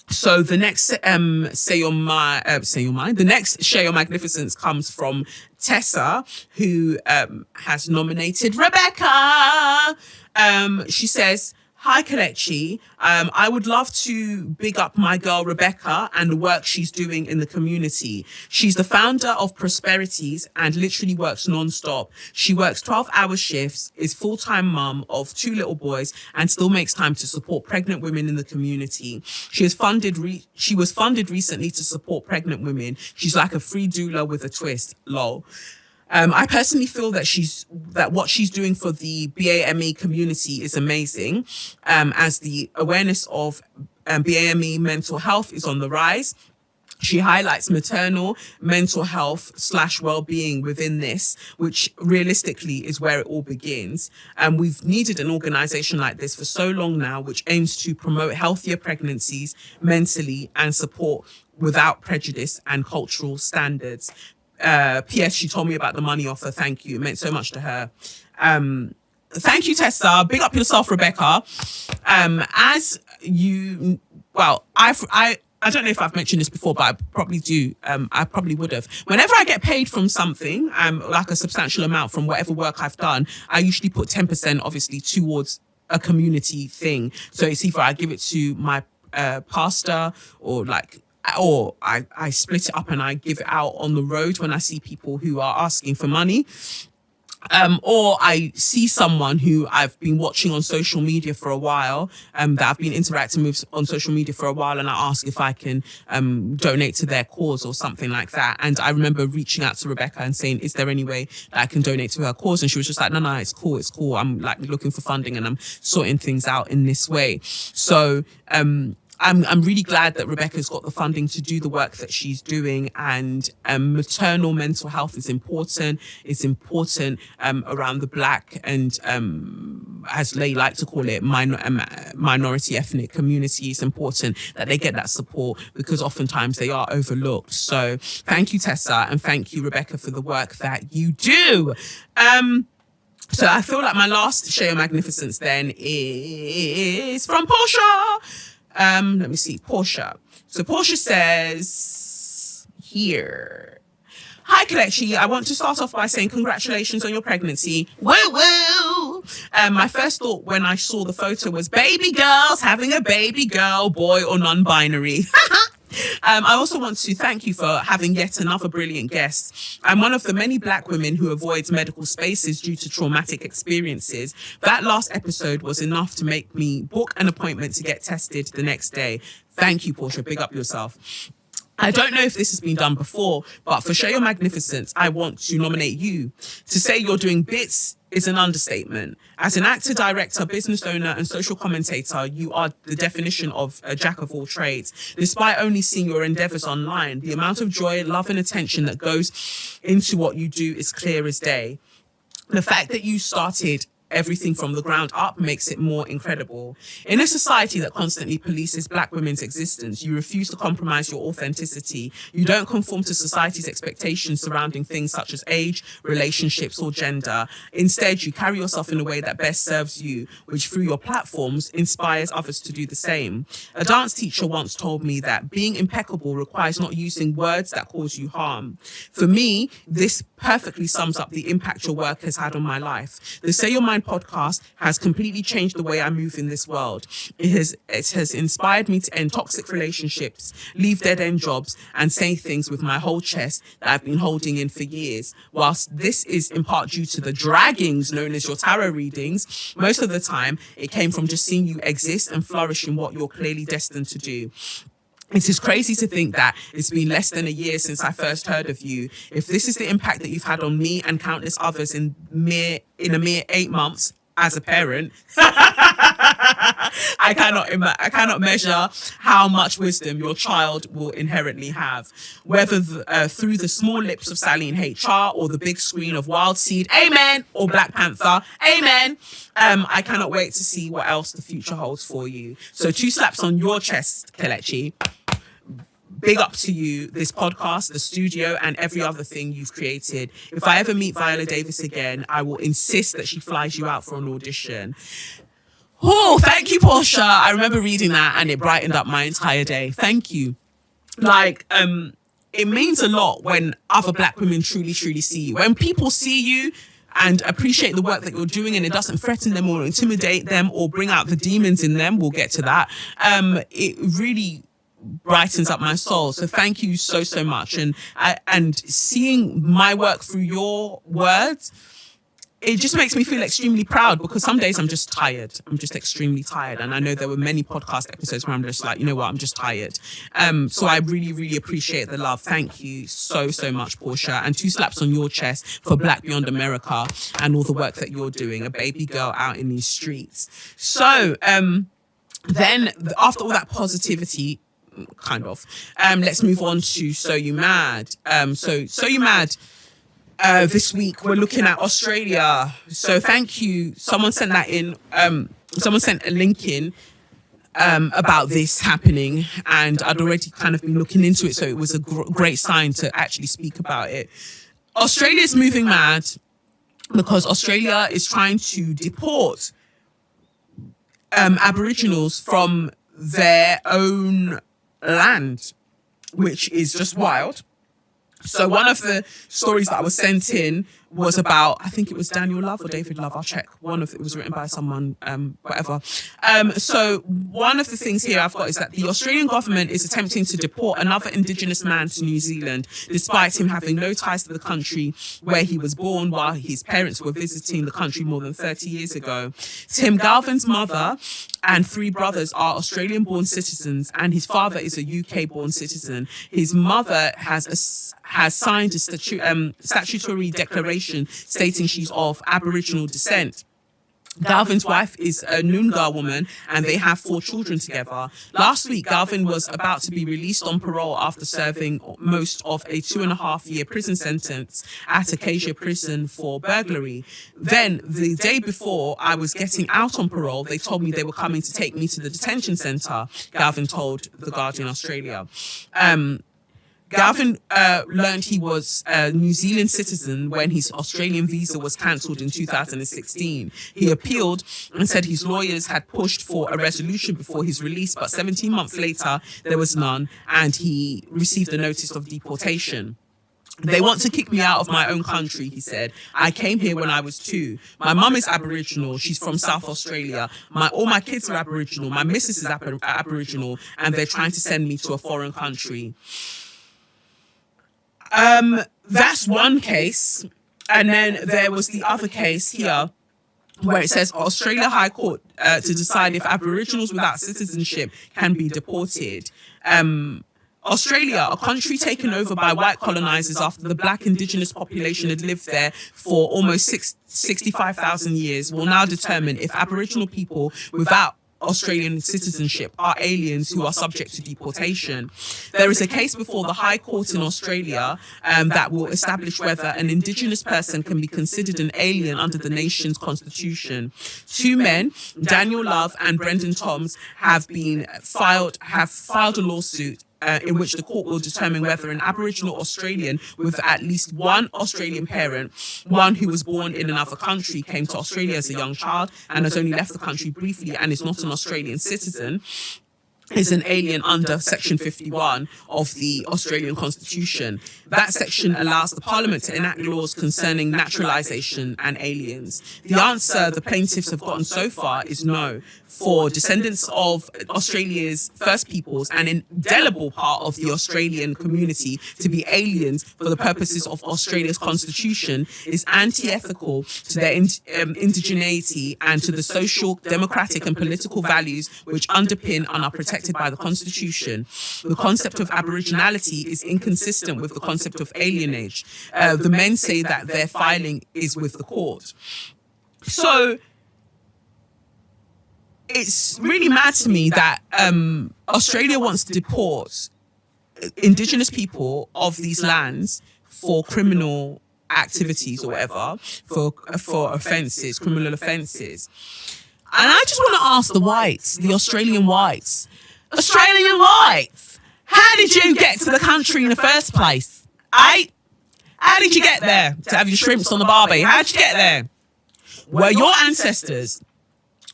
So the next Say Your Mind. The next Share Your Magnificence comes from Tessa, who has nominated Rebecca. She says, hi, Kelechi. I would love to big up my girl, Rebecca, and the work she's doing in the community. She's the founder of Prosperities and literally works non-stop. She works 12-hour shifts, is full-time mum of 2 little boys, and still makes time to support pregnant women in the community. She was funded recently to support pregnant women. She's like a free doula with a twist. Lol. I personally feel that what she's doing for the BAME community is amazing, as the awareness of BAME mental health is on the rise. She highlights maternal mental health / well-being within this, which realistically is where it all begins. We've needed an organization like this for so long now, which aims to promote healthier pregnancies mentally and support without prejudice and cultural standards. P.S. She told me about the money offer. Thank you. It meant so much to her. Thank you, Tessa. Big up yourself, Rebecca. As you well, I don't know if I've mentioned this before, but I probably do. I probably would have. Whenever I get paid from something, like a substantial amount from whatever work I've done, I usually put 10% obviously towards a community thing. So it's either I give it to my pastor, or I split it up and I give it out on the road when I see people who are asking for money. Or I see someone who I've been watching on social media for a while, that I've been interacting with on social media for a while, and I ask if I can donate to their cause or something like that. And I remember reaching out to Rebecca and saying, is there any way that I can donate to her cause? And she was just like, no, it's cool. I'm like looking for funding and I'm sorting things out in this way. So, I'm really glad that Rebecca's got the funding to do the work that she's doing, and maternal mental health is important. It's important around the Black and, as they like to call it, minority ethnic community. It's important that they get that support because oftentimes they are overlooked. So thank you, Tessa, and thank you, Rebecca, for the work that you do. So I feel like my last share of Magnificence then is from Portia. Let me see, Portia. So Portia says here, hi Kelechi, I want to start off by saying congratulations on your pregnancy. Woo woo! My first thought when I saw the photo was baby girls having a baby girl, boy or non-binary. I also want to thank you for having yet another brilliant guest. I'm one of the many Black women who avoids medical spaces due to traumatic experiences. That last episode was enough to make me book an appointment to get tested the next day. Thank you, Portia. Big up yourself. I don't know if this has been done before, but for Share Your Magnificence, I want to nominate you. To say you're doing bits is an understatement. As an actor, director, business owner, and social commentator, you are the definition of a jack of all trades. Despite only seeing your endeavors online, the amount of joy, love, and attention that goes into what you do is clear as day. The fact that you started everything from the ground up makes it more incredible. In a society that constantly polices Black women's existence, you refuse to compromise your authenticity. You don't conform to society's expectations surrounding things such as age, relationships, or gender. Instead, you carry yourself in a way that best serves you, which through your platforms inspires others to do the same. A dance teacher once told me that being impeccable requires not using words that cause you harm. For me, this perfectly sums up the impact your work has had on my life. The Say Your Mind podcast has completely changed the way I move in this world. It has inspired me to end toxic relationships, leave dead-end jobs, and say things with my whole chest that I've been holding in for years. Whilst this is in part due to the draggings known as your tarot readings, most of the time it came from just seeing you exist and flourish in what you're clearly destined to do. It is crazy to think that it's been less than a year since I first heard of you. If this is the impact that you've had on me and countless others in a mere 8 months as a parent, I cannot measure how much wisdom your child will inherently have. Whether through the small lips of Sally in HR or the big screen of Wild Seed, amen, or Black Panther, amen. I cannot wait to see what else the future holds for you. So 2 slaps on your chest, Kelechi. Big up to you, this podcast, the studio, and every other thing you've created. If I ever meet Viola Davis again, I will insist that she flies you out for an audition. Oh, thank you, Portia. I remember reading that and it brightened up my entire day. Thank you. It means a lot when other Black women truly, truly see you. When people see you and appreciate the work that you're doing and it doesn't threaten them or intimidate them or bring out the demons in them, we'll get to that. It really brightens up my soul. So thank you so, so much. And seeing my work through your words, it just makes me feel extremely proud because some days I'm just tired. I'm just extremely tired. And I know there were many podcast episodes where I'm just like, you know what, I'm just tired. So I really, really appreciate the love. Thank you so, so much, Portia. And 2 slaps on your chest for Black Beyond America and all the work that you're doing, a baby girl out in these streets. So then after all that positivity, kind of, let's move on to So You Mad. So You Mad, this week we're looking at Australia. So thank you. Someone sent that in. Someone sent a link in about this happening, and I'd already kind of been looking into it, so it was a great sign to actually speak about it. Australia is moving mad because Australia is trying to deport aboriginals from their own land, which is just wild. So one of the stories that I was sent in was about, I think it was Daniel Love or David Love. I'll check. One of it was written by someone, whatever. So one of the things here I've got is that the Australian government is attempting to deport another Indigenous man to New Zealand, despite him having no ties to the country where he was born while his parents were visiting the country more than 30 years ago. Tim Galvin's mother and 3 brothers are Australian-born citizens, and his father is a UK-born citizen. His mother has signed a statutory declaration stating she's of Aboriginal descent. Galvin's wife is a Noongar woman, and they have 4 children together. Last week, Galvin was about to be released on parole after serving most of a 2.5-year prison sentence at Acacia Prison for burglary. Then, the day before I was getting out on parole, they told me they were coming to take me to the detention centre, Galvin told The Guardian Australia. Galvin learned he was a New Zealand citizen when his Australian visa was cancelled in 2016. He appealed and said his lawyers had pushed for a resolution before his release, but 17 months later, there was none, and he received a notice of deportation. They want to kick me out of my own country, he said. I came here when I was 2. My mum is Aboriginal. She's from South Australia. All my kids are Aboriginal. My missus is Aboriginal, and they're trying to send me to a foreign country. That's one case. And then there was the other case here where it says Australia High Court to decide if Aboriginals without citizenship can be deported. Australia, a country taken over by white colonisers after the black Indigenous population had lived there for almost 65,000 years, will now determine if Aboriginal people without Australian citizenship are aliens who are subject to deportation. There is a case before the High Court in Australia that will establish whether an Indigenous person can be considered an alien under the nation's constitution. 2 men, Daniel Love and Brendan Toms, have filed a lawsuit in which the court will determine whether an Aboriginal Australian with at least one Australian parent, one who was born in another country, came to Australia as a young child and has only left the country briefly and is not an Australian citizen, is an alien under Section 51 of the Australian Constitution. That section allows the Parliament to enact laws concerning naturalisation and aliens. The answer the plaintiffs have gotten so far is no. For descendants of Australia's First Peoples, an indelible part of the Australian community, to be aliens for the purposes of Australia's constitution is anti-ethical to their indigeneity and to the social, democratic and political values which underpin and are protected by the constitution. The concept of aboriginality is inconsistent with the concept of alienage. The men say that their filing is with the court. So it's really mad to me that Australia wants to deport Indigenous people of these lands for criminal activities or whatever, for offences, criminal offences. And I just want to ask the whites, the Australian whites, how did you get to the country in the first place? How did you get there to have your shrimps on the barbie? How did you get there? Were your ancestors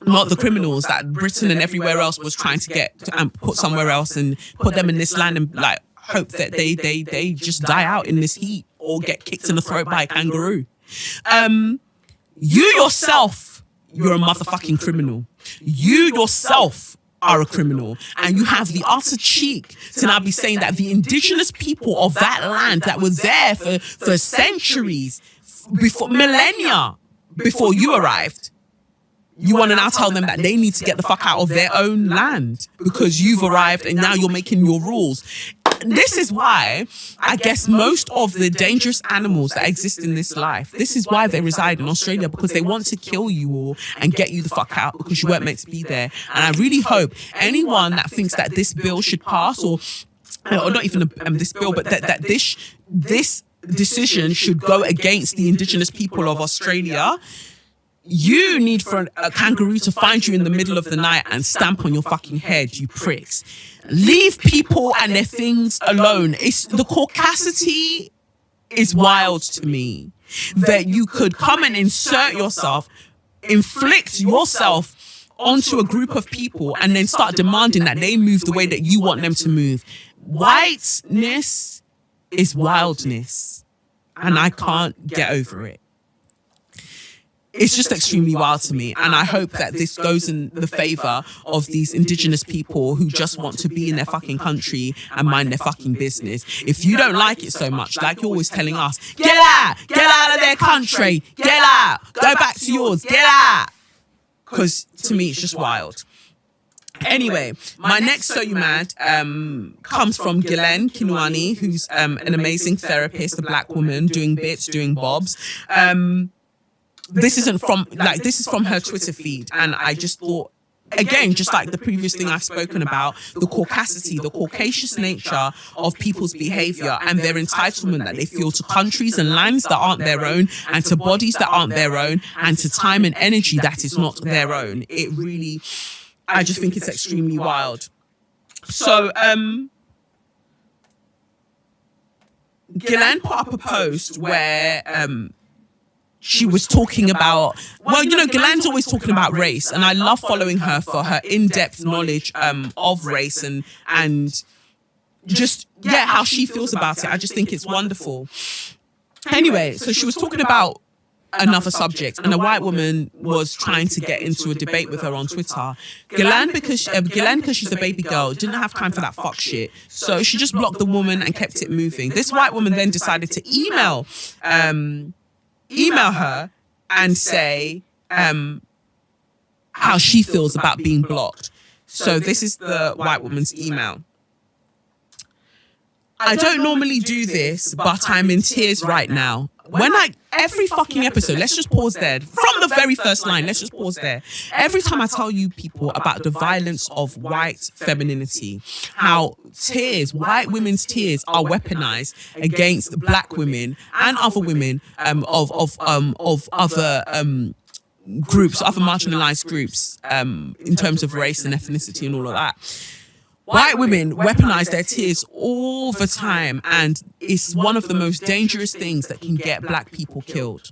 not the criminals that Britain and everywhere else was trying to get and put somewhere else and put them in this land and like hope that they just die out in this heat or get kicked in the throat by a kangaroo? You yourself, you're a motherfucking criminal. You yourself are a criminal, and you have the utter cheek to now be saying that the Indigenous people of that land that were there for centuries, before millennia before you arrived, you want to now tell them that they need to get the fuck out of their own land because you've arrived and now you're making your rules. This is why I guess most of the dangerous animals that exist in this life, this is why they reside in Australia, because they want to kill you all and get you the fuck out because you weren't meant to be there. And I really hope anyone that thinks that this bill should pass or not even this bill, but that this decision should go against the Indigenous people of Australia. You need for a kangaroo to find you in the middle of the night and stamp on your fucking head, you pricks. Leave people and their things alone. It's the caucasity is wild to me that you could come and insert yourself, inflict yourself onto a group of people and then start demanding that they move the way that you want them to move. Whiteness is wildness, and I can't get over it. It's just extremely wild to me, and I hope that this goes in the favor of these indigenous people who just want to be in their fucking country and mind their fucking business. If you don't like it so much, like you're always telling us, get out of their country, get out, go back to yours, get out. Because to me, it's just wild. Anyway, my next So You Mad comes from Ghislaine Kinuani, who's an amazing therapist, a black woman doing bits, doing bobs. This is from her Twitter feed, and I just thought, again, just like the previous thing I've spoken about, the caucasity, the caucasus nature of people's behavior and their entitlement that they feel to countries and lands that aren't their own, and to bodies that aren't their own, and to time and energy that is not their own. It really, I just think it's extremely wild. So, Ghislaine put up a post where, she was talking about, well, you know, Ghislaine's always talking about race, and I love following her for her in-depth knowledge of race and just, how she feels about it. I just think it's wonderful. Anyway, so she was talking about another subject, and a white woman was trying to get into a debate with her on Twitter. Ghislaine, because she's a baby girl, didn't have time for that fuck shit, so she just blocked the woman and kept it moving. This white woman then decided to email her and say how she feels about being blocked. So this is the white woman's email. I don't normally do this, but I'm in tears right now. Every fucking episode, let's just pause there. From the very first line, let's just pause there. Every time I tell you people about the violence of white femininity, how white women's tears are weaponized against black women and other women of other groups, other marginalized groups, in terms of race and ethnicity and all of that. White women weaponize their tears all the time, and it's one of the most dangerous things that can get black people killed.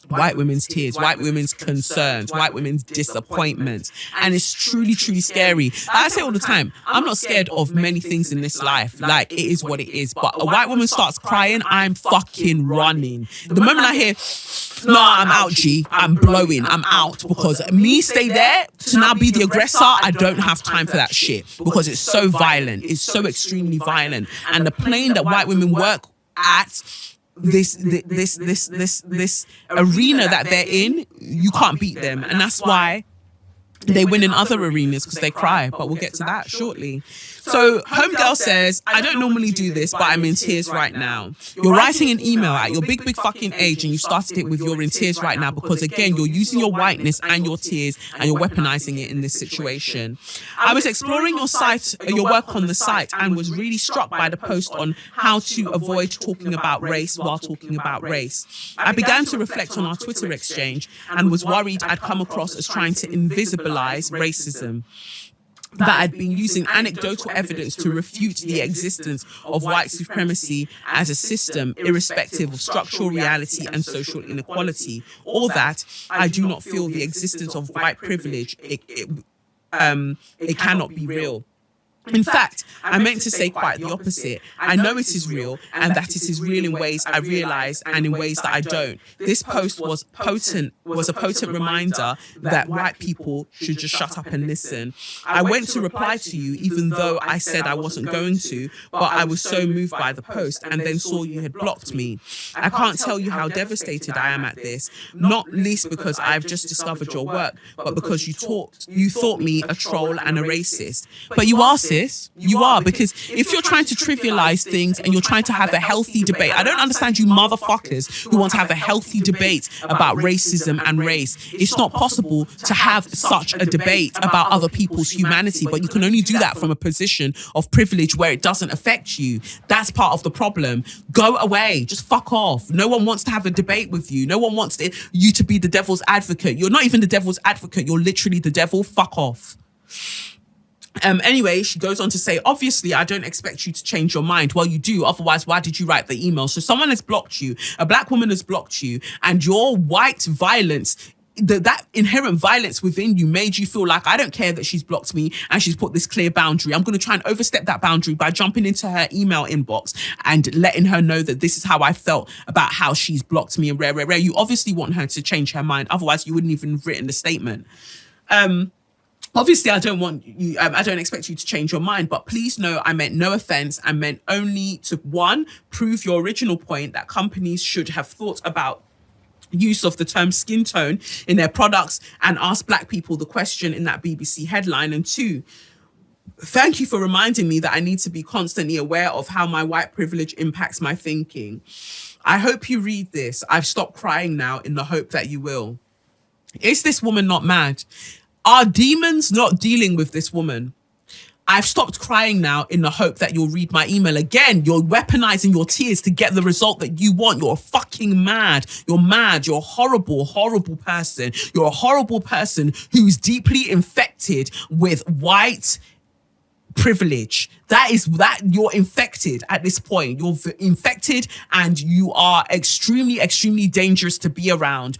White women's tears, white women's concerns, white women's disappointments. And it's truly, truly scary. I say all the time, I'm not scared of many things in this life. Like, it is what it is. But a white woman starts crying, I'm fucking running. The moment I hear, no, I'm out, G, I'm blowing, I'm out, because me stay there to now be the aggressor, I don't have time for that shit, because it's so violent. It's so extremely violent. And the plane that white women work at, this arena that they're in, you can't beat them. And that's why they win in other arenas, because they cry, but we'll get to that shortly. So Homegirl says, I don't normally do this, but I'm in tears right now. You're writing an email at your big fucking age, and you started it with you're in tears right now because, again, you're using your whiteness and your tears and you're weaponizing it in this situation. I was exploring your work on the site, and was really struck by the post on how to avoid talking about race while talking about race. I began to reflect on our Twitter exchange and was worried I'd come across as trying to invisibilize racism, that I'd been using anecdotal evidence to refute the existence of white supremacy as a system, irrespective of structural reality and social inequality, or that I do not feel the existence of white privilege. It cannot be real. In fact, I meant to say quite the opposite. I know it is real, and that it is real in ways I realize and in ways that I don't. This post was a potent reminder that white people should just shut up and listen. I went to reply to you, even though I said I wasn't going to, but I was so moved by the post and then saw you had blocked me. I can't tell you how devastated I am at this, not least because I've just discovered your work, but because you thought me a troll and a racist. But you are, sis. You are, because if you're trying to trivialize things and you're trying to have a healthy debate, I don't understand you motherfuckers who want to have a healthy debate about racism and race. It's not possible to have such a debate about other people's humanity, but you can only do that from a position of privilege where it doesn't affect you. That's part of the problem. Go away. Just fuck off. No one wants to have a debate with you. No one wants you to be the devil's advocate. You're not even the devil's advocate. You're literally the devil. Fuck off. Anyway, she goes on to say, obviously, I don't expect you to change your mind. Well, you do. Otherwise, why did you write the email? So someone has blocked you. A black woman has blocked you, and your white violence that inherent violence within you made you feel like, I don't care that she's blocked me and she's put this clear boundary. I'm going to try and overstep that boundary by jumping into her email inbox and letting her know that this is how I felt about how she's blocked me and rare. You obviously want her to change her mind. Otherwise, you wouldn't even have written the statement. Obviously, I don't want you, I don't expect you to change your mind, but please know I meant no offense. I meant only to, one, prove your original point that companies should have thought about use of the term skin tone in their products and ask Black people the question in that BBC headline. And two, thank you for reminding me that I need to be constantly aware of how my white privilege impacts my thinking. I hope you read this. I've stopped crying now in the hope that you will. Is this woman not mad? Are demons not dealing with this woman? I've stopped crying now in the hope that you'll read my email. Again, you're weaponizing your tears to get the result that you want. You're fucking mad. You're mad. You're a horrible, horrible person. You're a horrible person who's deeply infected with white privilege. That you're infected at this point. You're infected and you are extremely, extremely dangerous to be around.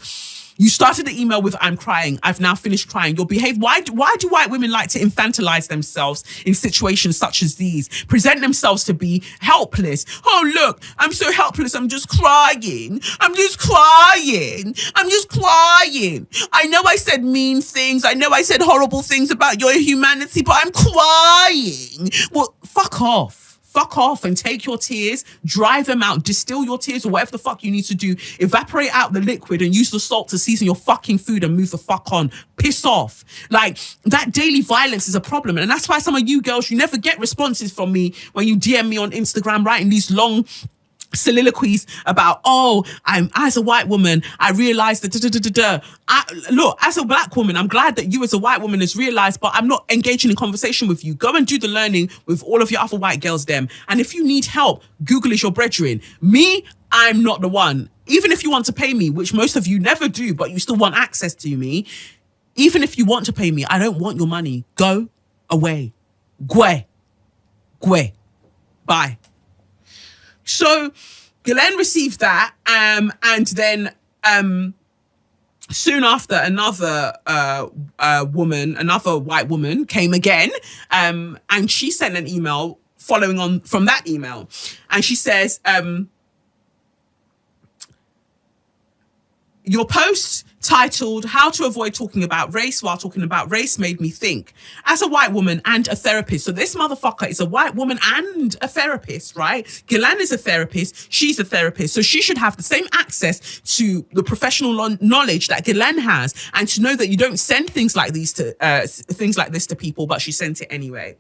You started the email with, I'm crying. I've now finished crying. Your behavior. Why do white women like to infantilize themselves in situations such as these? Present themselves to be helpless. Oh, look, I'm so helpless. I'm just crying. I'm just crying. I'm just crying. I know I said mean things. I know I said horrible things about your humanity, but I'm crying. Well, fuck off. Fuck off and take your tears, dry them out, distill your tears or whatever the fuck you need to do, evaporate out the liquid and use the salt to season your fucking food and move the fuck on. Piss off. Like, that daily violence is a problem. And that's why some of you girls, you never get responses from me when you DM me on Instagram writing these long soliloquies about, I'm as a white woman, I realized that look, as a Black woman, I'm glad that you as a white woman has realized, but I'm not engaging in conversation with you. Go and do the learning with all of your other white girls them. And if you need help, Google is your brethren. Me, I'm not the one. Even if you want to pay me, which most of you never do, but you still want access to me, even if you want to pay me, I don't want your money. Go away. Gwe. Bye. So Glenn received that, and then soon after, another white woman came again, and she sent an email following on from that email, and she says, your post titled "How to Avoid Talking About Race While Talking About Race" made me think. As a white woman and a therapist, so this motherfucker is a white woman and a therapist, right? Ghislaine is a therapist, she's a therapist, so she should have the same access to the professional knowledge that Ghislaine has, and to know that you don't send things like this to people, but she sent it anyway.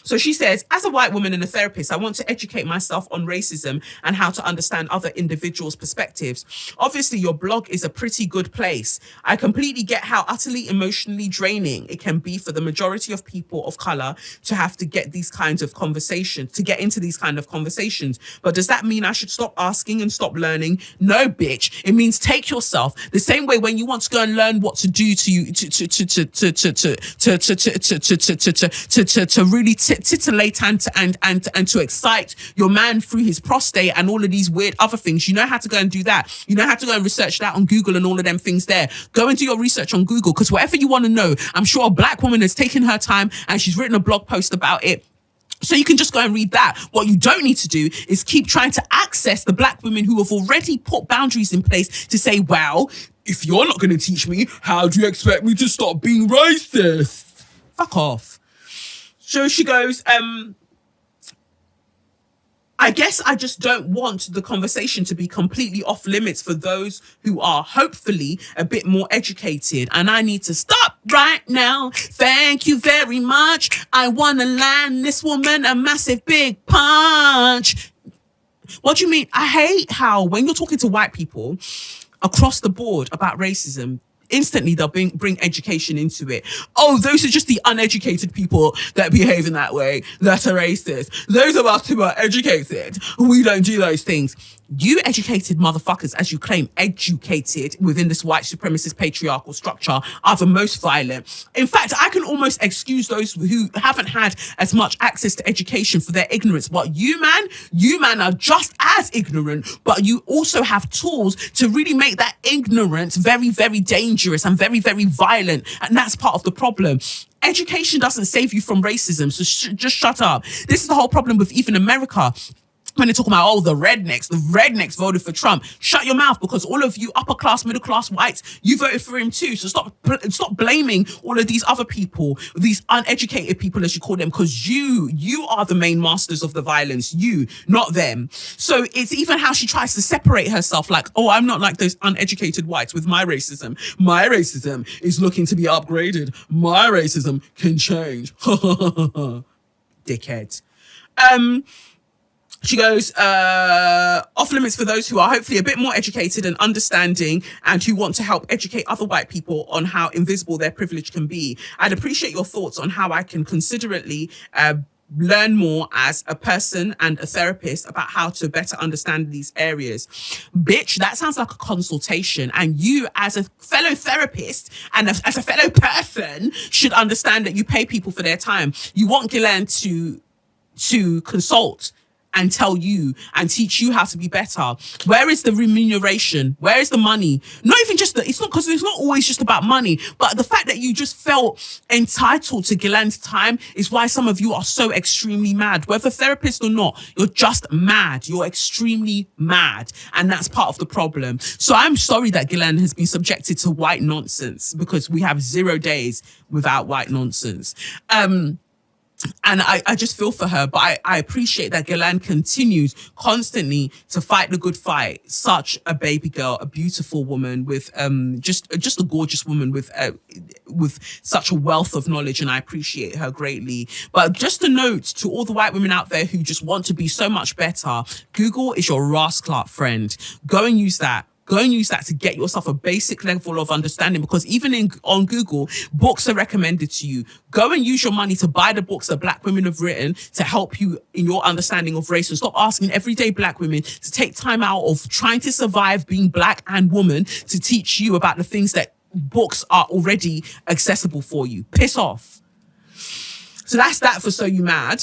So she says, as a white woman and a therapist, I want to educate myself on racism and how to understand other individuals' perspectives. Obviously, your blog is a pretty good place. I completely get how utterly emotionally draining it can be for the majority of people of color to have to get these kinds of conversations, to get into these kind of conversations. But does that mean I should stop asking and stop learning? No, bitch. It means take yourself. The same way when you want to go and learn what to do to really titillate and to excite your man through his prostate and all of these weird other things. You know how to go and do that. You know how to go and research that on Google and all of them things there. Go and do your research on Google, because whatever you want to know, I'm sure a Black woman has taken her time and she's written a blog post about it. So you can just go and read that. What you don't need to do is keep trying to access the Black women who have already put boundaries in place to say, well, if you're not going to teach me, how do you expect me to stop being racist? Fuck off. So she goes, I guess I just don't want the conversation to be completely off limits for those who are hopefully a bit more educated. And I need to stop right now. Thank you very much. I want to land this woman a massive big punch. What do you mean? I hate how when you're talking to white people across the board about racism, instantly they'll bring education into it. Oh, those are just the uneducated people that behave in that way, that are racist. Those of us who are educated, we don't do those things. You educated motherfuckers, as you claim, educated within this white supremacist patriarchal structure, are the most violent. In fact, I can almost excuse those who haven't had as much access to education for their ignorance. But you man are just as ignorant, but you also have tools to really make that ignorance very, very dangerous and very, very violent. And that's part of the problem. Education doesn't save you from racism, so just shut up. This is the whole problem with even America. When they're talking about, the rednecks voted for Trump. Shut your mouth, because all of you upper class, middle class whites, you voted for him too. So stop blaming all of these other people, these uneducated people, as you call them, because you are the main masters of the violence, you, not them. So it's even how she tries to separate herself, like, I'm not like those uneducated whites with my racism. My racism is looking to be upgraded. My racism can change. Dickhead. She goes, off limits for those who are hopefully a bit more educated and understanding and who want to help educate other white people on how invisible their privilege can be. I'd appreciate your thoughts on how I can considerately learn more as a person and a therapist about how to better understand these areas. Bitch, that sounds like a consultation. And you, as a fellow therapist and as a fellow person, should understand that you pay people for their time. You want Ghislaine to consult and tell you and teach you how to be better. Where is the remuneration? Where is the money? Not even just it's not always just about money, but the fact that you just felt entitled to Ghislaine's time is why some of you are so extremely mad. Whether therapist or not, you're just mad. You're extremely mad. And that's part of the problem. So I'm sorry that Ghislaine has been subjected to white nonsense, because we have 0 days without white nonsense. And I just feel for her, but I appreciate that Ghislaine continues constantly to fight the good fight. Such a baby girl, a beautiful woman with just a gorgeous woman with such a wealth of knowledge, and I appreciate her greatly. But just a note to all the white women out there who just want to be so much better: Google is your rascal friend. Go and use that. Go and use that to get yourself a basic level of understanding, because even on Google, books are recommended to you. Go and use your money to buy the books that Black women have written to help you in your understanding of race, and stop asking everyday Black women to take time out of trying to survive being Black and woman to teach you about the things that books are already accessible for you. Piss off. So that's that for So You Mad.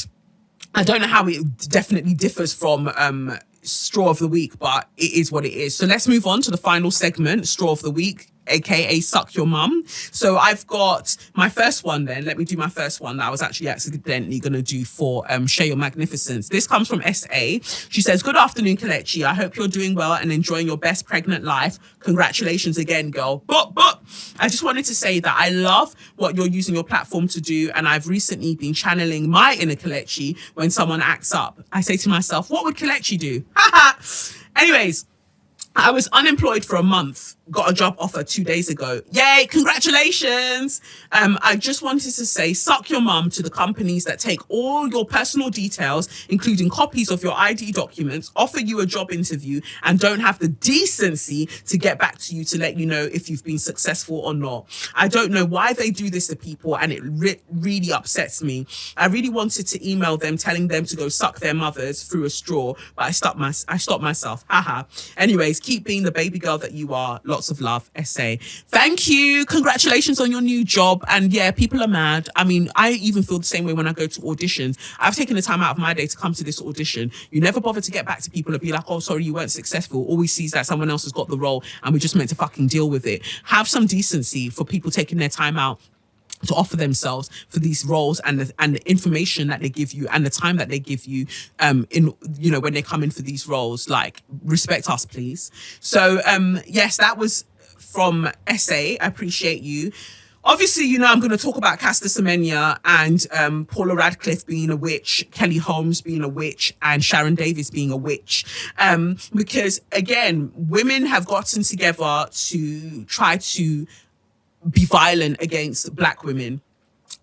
I don't know how it definitely differs from Straw of the Week, but it is what it is. So let's move on to the final segment, Straw of the Week, aka Suck Your Mum. So I've got my first one then. Let me do my first one that I was actually accidentally going to do for Share Your Magnificence. This comes from SA. She says, "Good afternoon, Kelechi. I hope you're doing well and enjoying your best pregnant life. Congratulations again, girl. But I just wanted to say that I love what you're using your platform to do, and I've recently been channeling my inner Kelechi when someone acts up. I say to myself, what would Kelechi do? Anyways, I was unemployed for a month, got a job offer 2 days ago. Yay, congratulations. I just wanted to say, suck your mum to the companies that take all your personal details, including copies of your ID documents, offer you a job interview, and don't have the decency to get back to you to let you know if you've been successful or not. I don't know why they do this to people, and it really upsets me. I really wanted to email them telling them to go suck their mothers through a straw, but I stopped myself. Haha. Anyways, keep being the baby girl that you are. Lots of love, SA." Thank you. Congratulations on your new job. And yeah, people are mad. I mean, I even feel the same way when I go to auditions. I've taken the time out of my day to come to this audition. You never bother to get back to people and be like, "Oh, sorry, you weren't successful." All we see is that someone else has got the role and we're just meant to fucking deal with it. Have some decency for people taking their time out to offer themselves for these roles, and the information that they give you and the time that they give you when they come in for these roles. Like, respect us, please. So yes, that was from SA. I appreciate you. Obviously, I'm going to talk about Caster Semenya and Paula Radcliffe being a witch, Kelly Holmes being a witch, and Sharon Davis being a witch. Because, again, women have gotten together to try to be violent against Black women.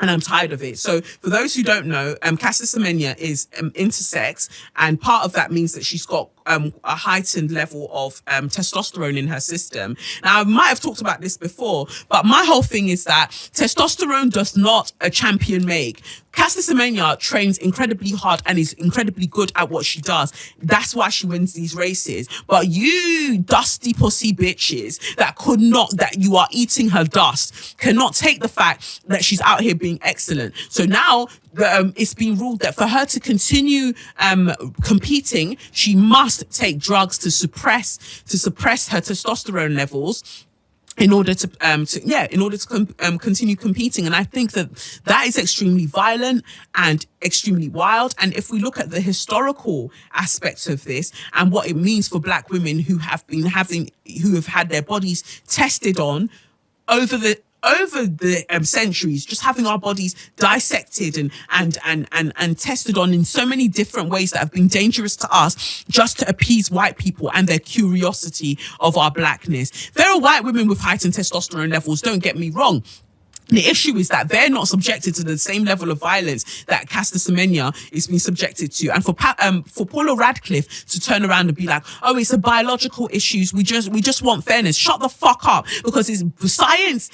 And I'm tired of it. So for those who don't know, Caster Semenya is intersex, and part of that means that she's got a heightened level of testosterone in her system. Now, I might have talked about this before, but my whole thing is that testosterone does not a champion make. Caster Semenya trains incredibly hard and is incredibly good at what she does. That's why she wins these races. But you dusty pussy bitches that you are eating her dust, cannot take the fact that she's out here being excellent. So now it's been ruled that for her to continue competing, she must take drugs to suppress her testosterone levels in order to continue competing. And I think that is extremely violent and extremely wild. And if we look at the historical aspects of this and what it means for Black women who have had their bodies tested on over the centuries, just having our bodies dissected and tested on in so many different ways that have been dangerous to us just to appease white people and their curiosity of our Blackness. There are white women with heightened testosterone levels, don't get me wrong. The issue is that they're not subjected to the same level of violence that Caster Semenya is being subjected to. And for Paula Radcliffe to turn around and be like, oh, it's a biological issue, we just want fairness. Shut the fuck up, because it's science.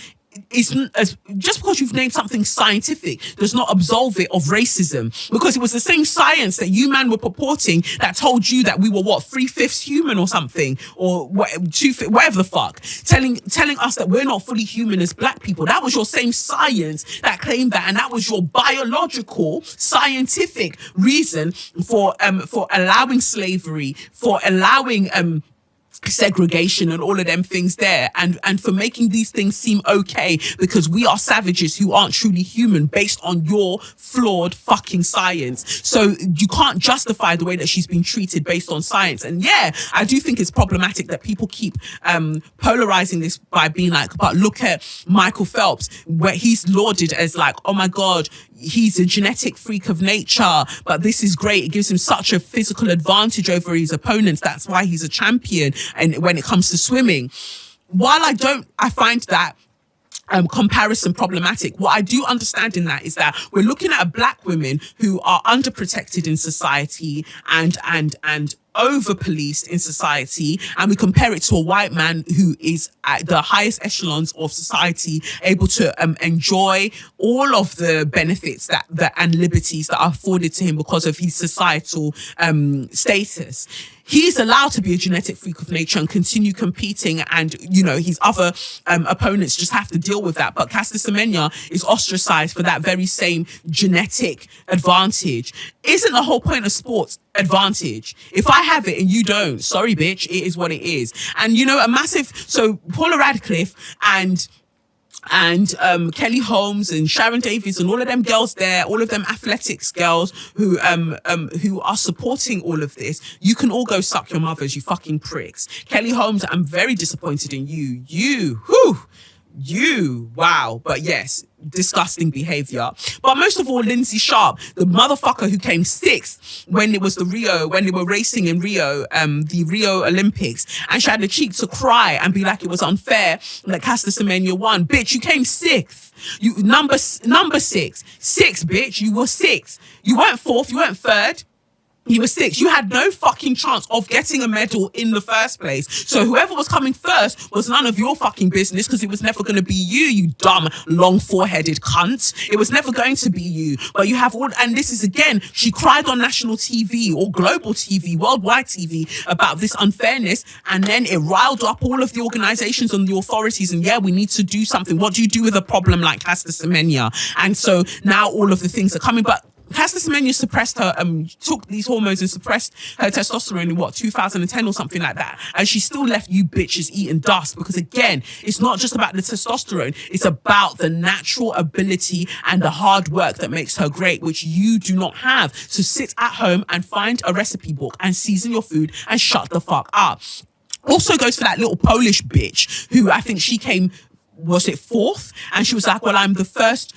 Just because you've named something scientific does not absolve it of racism, because it was the same science that you man were purporting that told you that we were 3/5 human or something, or whatever the fuck, telling us that we're not fully human as Black people. That was your same science that claimed that, and that was your biological scientific reason for allowing slavery, for allowing segregation and all of them things there, and for making these things seem okay because we are savages who aren't truly human based on your flawed fucking science. So you can't justify the way that she's been treated based on science. And yeah, I do think it's problematic that people keep polarizing this by being like, but look at Michael Phelps, where he's lauded as like, oh my God, he's a genetic freak of nature, but this is great. It gives him such a physical advantage over his opponents. That's why he's a champion. And when it comes to swimming, while I find that comparison problematic, what I do understand in that is that we're looking at Black women who are underprotected in society and over policed in society, and we compare it to a white man who is at the highest echelons of society, able to enjoy all of the benefits that and liberties that are afforded to him because of his societal status. He's allowed to be a genetic freak of nature and continue competing, and his other opponents just have to deal with that. But Caster Semenya is ostracized for that very same genetic advantage. Isn't the whole point of sports advantage? If I have it and you don't, sorry bitch, it is what it is. And so Paula Radcliffe and Kelly Holmes and Sharon Davies and all of them girls there, all of them athletics girls who are supporting all of this, you can all go suck your mothers, you fucking pricks. Kelly Holmes, I'm very disappointed in you. Wow. But yes, disgusting behavior. But most of all, Lindsay Sharp, the motherfucker who came sixth when they were racing in Rio, the Rio Olympics, and she had the cheek to cry and be like it was unfair that Caster Semenya won. Bitch, you came sixth. You number six, bitch. You were sixth. You weren't fourth. You weren't third. You were sixth. You had no fucking chance of getting a medal in the first place. So whoever was coming first was none of your fucking business, because it was never going to be you dumb, long foreheaded cunt. It was never going to be you. But you have all, and this is again, she cried on national TV or global TV, worldwide TV about this unfairness. And then it riled up all of the organizations and the authorities. And yeah, we need to do something. What do you do with a problem like Caster Semenya? And so now all of the things are coming, but Caster Semenya suppressed her, took these hormones and suppressed her testosterone in 2010 or something like that. And she still left you bitches eating dust, because again, it's not just about the testosterone. It's about the natural ability and the hard work that makes her great, which you do not have. So sit at home and find a recipe book and season your food and shut the fuck up. Also goes for that little Polish bitch who I think she came, was it fourth? And she was like, well, I'm the first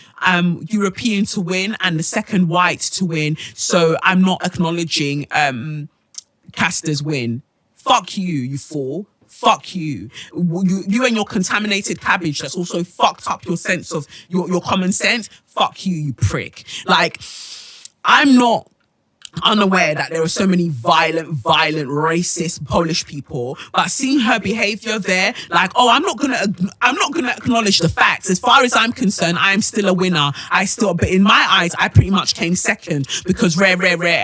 European to win and the second white to win, so I'm not acknowledging Caster's win. Fuck you, you fool. Fuck you. You and your contaminated cabbage that's also fucked up your sense of your common sense. Fuck you, you prick. Like, I'm not unaware that there were so many violent, racist Polish people. But seeing her behavior there, like, oh, I'm not gonna acknowledge the facts. As far as I'm concerned, I am still a winner. But in my eyes, I pretty much came second because rare,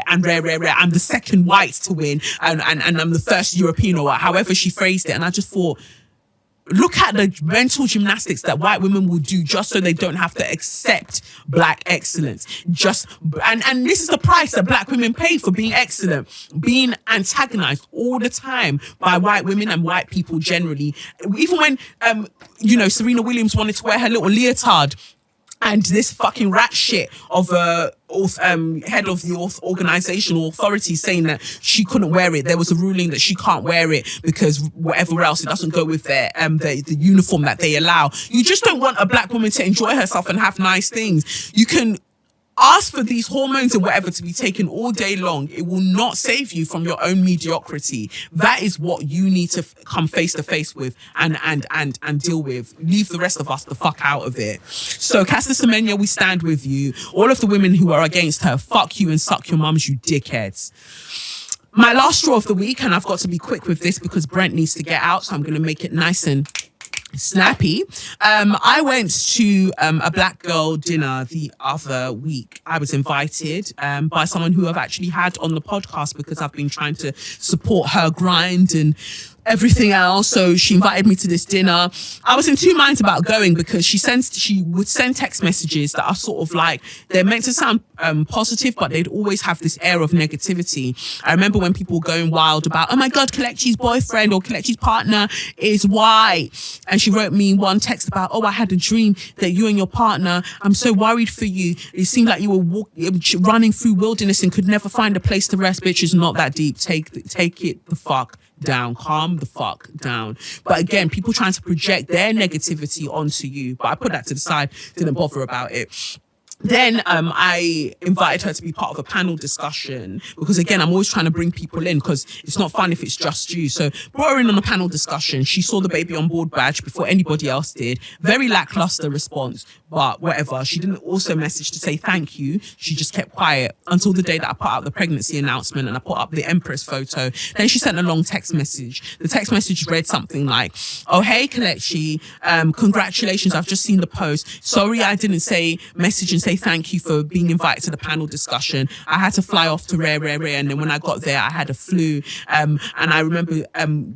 I'm the second white to win, and I'm the first European, or however she phrased it. And I just thought, look at the mental gymnastics that white women will do just so they don't have to accept black excellence. And this is the price that black women pay for being excellent, being antagonized all the time by white women and white people generally. Even when, Serena Williams wanted to wear her little leotard, and this fucking rat shit of a head of the organization or authority saying that she couldn't wear it. There was a ruling that she can't wear it because whatever else, it doesn't go with their the uniform that they allow. You just don't want a black woman to enjoy herself and have nice things. You can ask for these hormones and whatever to be taken all day long. It will not save you from your own mediocrity. That is what you need to come face to face with and deal with. Leave the rest of us the fuck out of it. So Caster Semenya, we stand with you. All of the women who are against her, fuck you and suck your mums, you dickheads. My last straw of the week, and I've got to be quick with this because Brent needs to get out, so I'm going to make it nice and snappy. I went to a black girl dinner the other week. I was invited by someone who I've actually had on the podcast because I've been trying to support her grind and everything else. So she invited me to this dinner. I was in two minds about going because she would send text messages that are sort of like, they're meant to sound positive, but they'd always have this air of negativity. I remember when people were going wild about, oh my God, Kelechi's boyfriend or Kelechi's partner is white. And she wrote me one text about, oh, I had a dream that you and your partner, I'm so worried for you. It seemed like you were running through wilderness and could never find a place to rest. Bitch, it's not that deep. Take it the fuck down. Calm the fuck down. But again, people trying to project their negativity onto you. But I put that to the side, didn't bother about it. Then I invited her to be part of a panel discussion because, again, I'm always trying to bring people in because it's not fun if it's just you. So brought her in on a panel discussion. She saw the baby on board badge before anybody else did. Very lackluster response, but whatever. She didn't also message to say thank you. She just kept quiet until the day that I put out the pregnancy announcement and I put up the Empress photo. Then she sent a long text message. The text message read something like, oh, hey, Kelechi, congratulations. I've just seen the post. Sorry, I didn't message and say thank you for being invited to the panel discussion. I had to fly off to Rare, and then when I got there, I had a flu. And I remember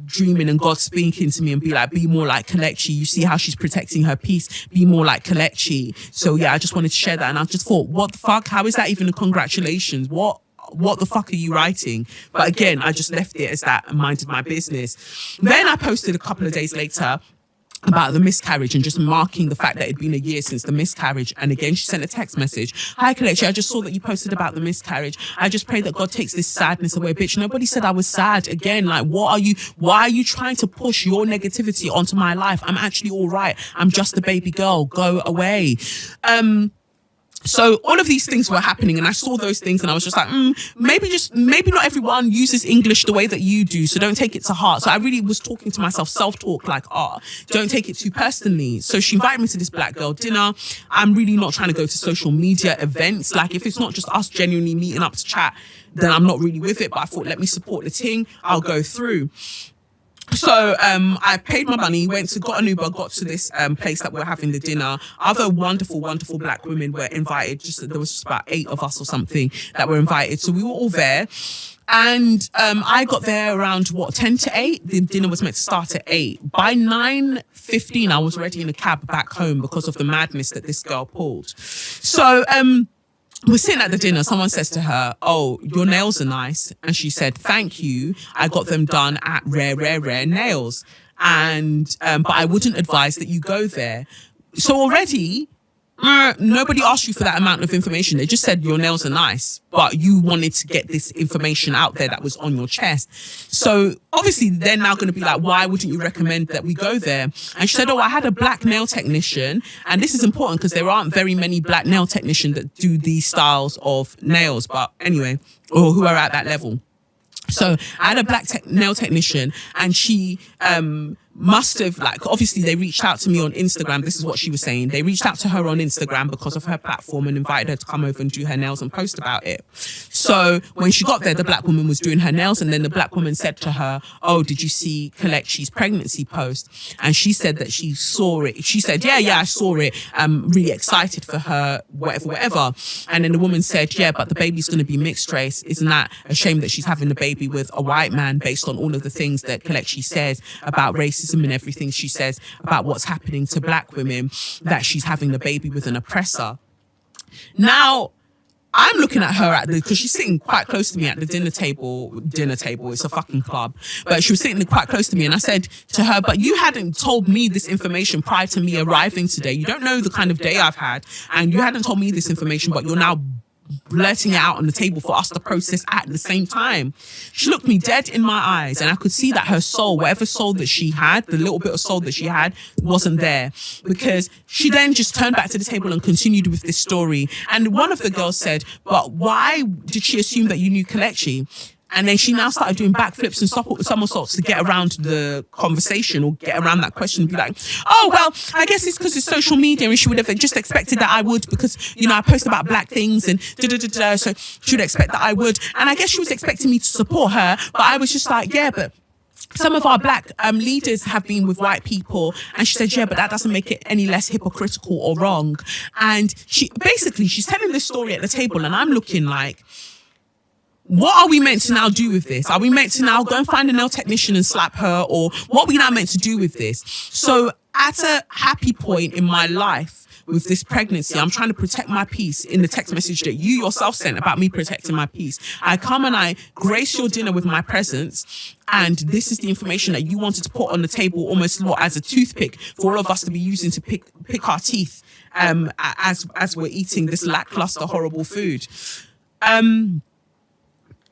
dreaming and God speaking to me and be like, be more like Kelechi. You see how she's protecting her peace. Be more like Kelechi. So yeah, I just wanted to share that. And I just thought, what the fuck? How is that even a congratulations? What the fuck are you writing? But again, I just left it as that and minded my business. Then I posted a couple of days later about the miscarriage and just marking the fact that it'd been a year since the miscarriage. And again, she sent a text message. Hi, Kelechi, I just saw that you posted about the miscarriage. I just pray that God takes this sadness away. Bitch, nobody said I was sad. Again, like, why are you trying to push your negativity onto my life? I'm actually all right. I'm just a baby girl. Go away. So all of these things were happening and I saw those things and I was just like, maybe not everyone uses English the way that you do. So don't take it to heart. So I really was talking to myself, self-talk, like, don't take it too personally. So she invited me to this black girl dinner. I'm really not trying to go to social media events. Like if it's not just us genuinely meeting up to chat, then I'm not really with it. But I thought, let me support the ting. I'll go through. So I paid my money, got an Uber, got to this place that we're having the dinner. Other wonderful black women were invited. There was just about 8 of us or something that were invited. So we were all there. And I got there around 10 to 8. The dinner was meant to start at 8. By 9:15, I was already in a cab back home because of the madness that this girl pulled. So we're sitting at the dinner. Someone says to her, oh, your nails are nice. And she said, thank you. I got them done at Rare Nails. And, but I wouldn't advise that you go there. So already, nobody asked you for that amount of information. They just said your nails are nice, but you wanted to get this information out there that was on your chest. So obviously they're now going to be like, why wouldn't you recommend that we go there? And she said, oh, I had a black nail technician. And this is important because there aren't very many black nail technicians that do these styles of nails, but anyway, or who are at that level. So I had a black nail technician and she must have, like, obviously they reached out to me on Instagram. This is what she was saying. They reached out to her on Instagram because of her platform and invited her to come over and do her nails and post about it. So when she got there, the black woman was doing her nails, and then the black woman said to her, oh, did you see Kelechi's pregnancy post? And she said that she saw it. She said, yeah, I saw it. I'm really excited for her, whatever. And then the woman said, yeah, but the baby's going to be mixed race. Isn't that a shame that she's having the baby with a white man, based on all of the things that Kelechi says about racism and everything she says about what's happening to black women, that she's having the baby with an oppressor? Now, I'm looking at her because she's sitting quite close to me at the dinner table, it's a fucking club, but she was sitting quite close to me, and I said to her, but you hadn't told me this information prior to me arriving today. You don't know the kind of day I've had, and you hadn't told me this information, but you're now blurting it out on the table for us to process at the same time. She looked me dead in my eyes, and I could see that her soul, whatever soul that she had, the little bit of soul that she had, wasn't there, because she then just turned back to the table and continued with this story. And one of the girls said, but why did she assume that you knew Kelechi? And then she now started doing backflips and somersaults to get around the conversation, or get around that question and be like, oh, well, I guess it's because it's social media, and she would have just expected that I would, because, you know, I post about black things and da-da-da-da, so she would expect that I would. And I guess she was expecting me to support her, but I was just like, yeah, but some of our black leaders have been with white people. And she said, yeah, but that doesn't make it any less hypocritical or wrong. And she's telling this story at the table, and I'm looking like, what are we meant to now do with this? Are we meant to now go and find a nail technician and slap her? Or what are we now meant to do with this? So at a happy point in my life with this pregnancy, I'm trying to protect my peace in the text message that you yourself sent about me protecting my peace. I come and I grace your dinner with my presence. And this is the information that you wanted to put on the table, almost as a toothpick for all of us to be using to pick our teeth as we're eating this lackluster, horrible food.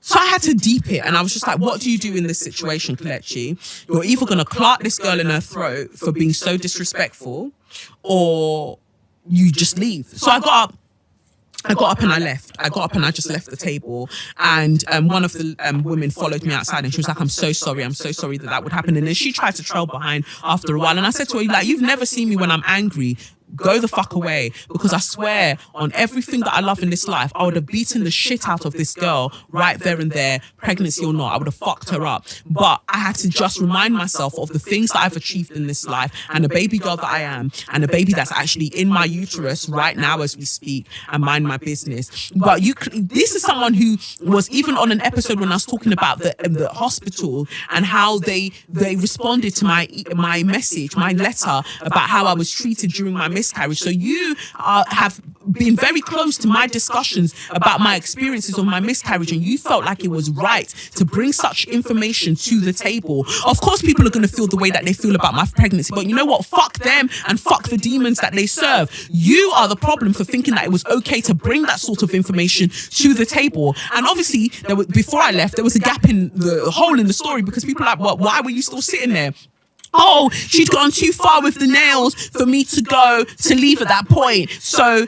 So I had to deep it, and I was just like, what do you do in this situation, Kelechi? You're either going to clark this girl in her throat for being so disrespectful, or you just leave. So I got up and I left. I got up and I just left the table. And one of the women followed me outside, and she was like, I'm so sorry that would happen. And then she tried to trail behind after a while. And I said to her, like, you've never seen me when I'm angry. Go the fuck away, because I swear on everything that I love in this life, I would have beaten the shit out of this girl right there and there, pregnancy or not. I would have fucked her up. But I had to just remind myself of the things that I've achieved in this life, and the baby girl that I am, and the baby that's actually in my uterus right now as we speak, and mind my business. But this is someone who was even on an episode when I was talking about the hospital and how they responded to my message, my letter about how I was treated during my miscarriage. So you have been very close to my discussions about my experiences of my miscarriage, and you felt like it was right to bring such information to the table. Of course, people are going to feel the way that they feel about my pregnancy, but you know what? Fuck them and fuck the demons that they serve. You are the problem for thinking that it was okay to bring that sort of information to the table. And obviously, before I left, there was a gap in the hole in the story, because people are like, why were you still sitting there? Oh, she'd gone too far with the nails for me to leave at that point. So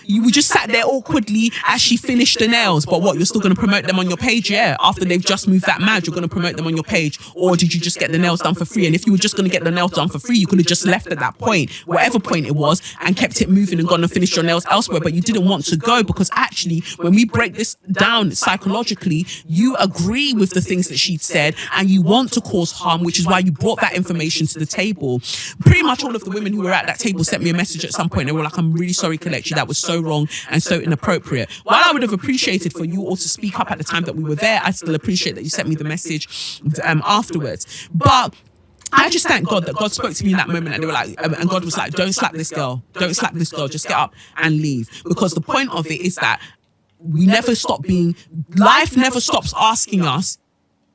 you just sat there awkwardly as she finished the nails. But what, you're still going to promote them on your page? Yeah, after they've just moved that mad, you're going to promote them on your page? Or did you just get the nails done for free? And if you were just going to get the nails done for free, you could have just left at that point, whatever point it was, and kept it moving and gone and finished your nails elsewhere. But you didn't want to go, because actually, when we break this down psychologically, you agree with the things that she'd said, and you want to cause harm, which is why you brought that information to the table. Pretty much all of the women who were at that table sent me a message at some point. They were like, I'm really sorry, Kelechi, that was so wrong and so inappropriate. While I would have appreciated for you all to speak up at the time that we were there, I still appreciate that you sent me the message afterwards. But I just thank God that God spoke to me in that moment, and they were like, and God was like, don't slap this girl, just get up and leave. Because the point of it is that life never stops asking us,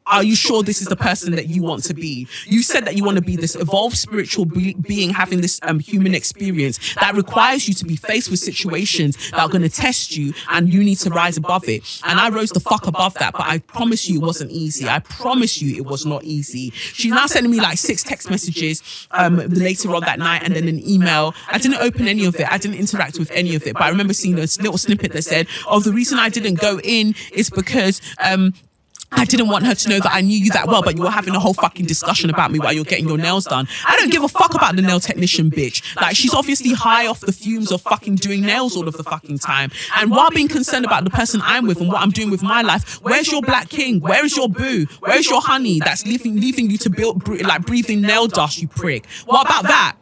are you sure this is the person that you want to be? You said that you want to be this evolved spiritual being having this human experience that requires you to be faced with situations that are going to test you, and you need to rise above it. And I rose the fuck above that, but I promise you it wasn't easy. I promise you it was not easy. She's now sending me like 6 text messages later on that night, and then an email. I didn't open any of it. I didn't interact with any of it, but I remember seeing this little snippet that said, the reason I didn't go in is because I didn't want her to know that I knew you that well, but you were having a whole fucking discussion about me while you're getting your nails done. I don't give a fuck about the nail technician, bitch. Like, she's obviously high off the fumes of fucking doing nails all of the fucking time. And while being concerned about the person I'm with and what I'm doing with my life, where's your black king? Where is your boo? Where is your honey that's leaving you to breathe in nail dust, you prick? What about that?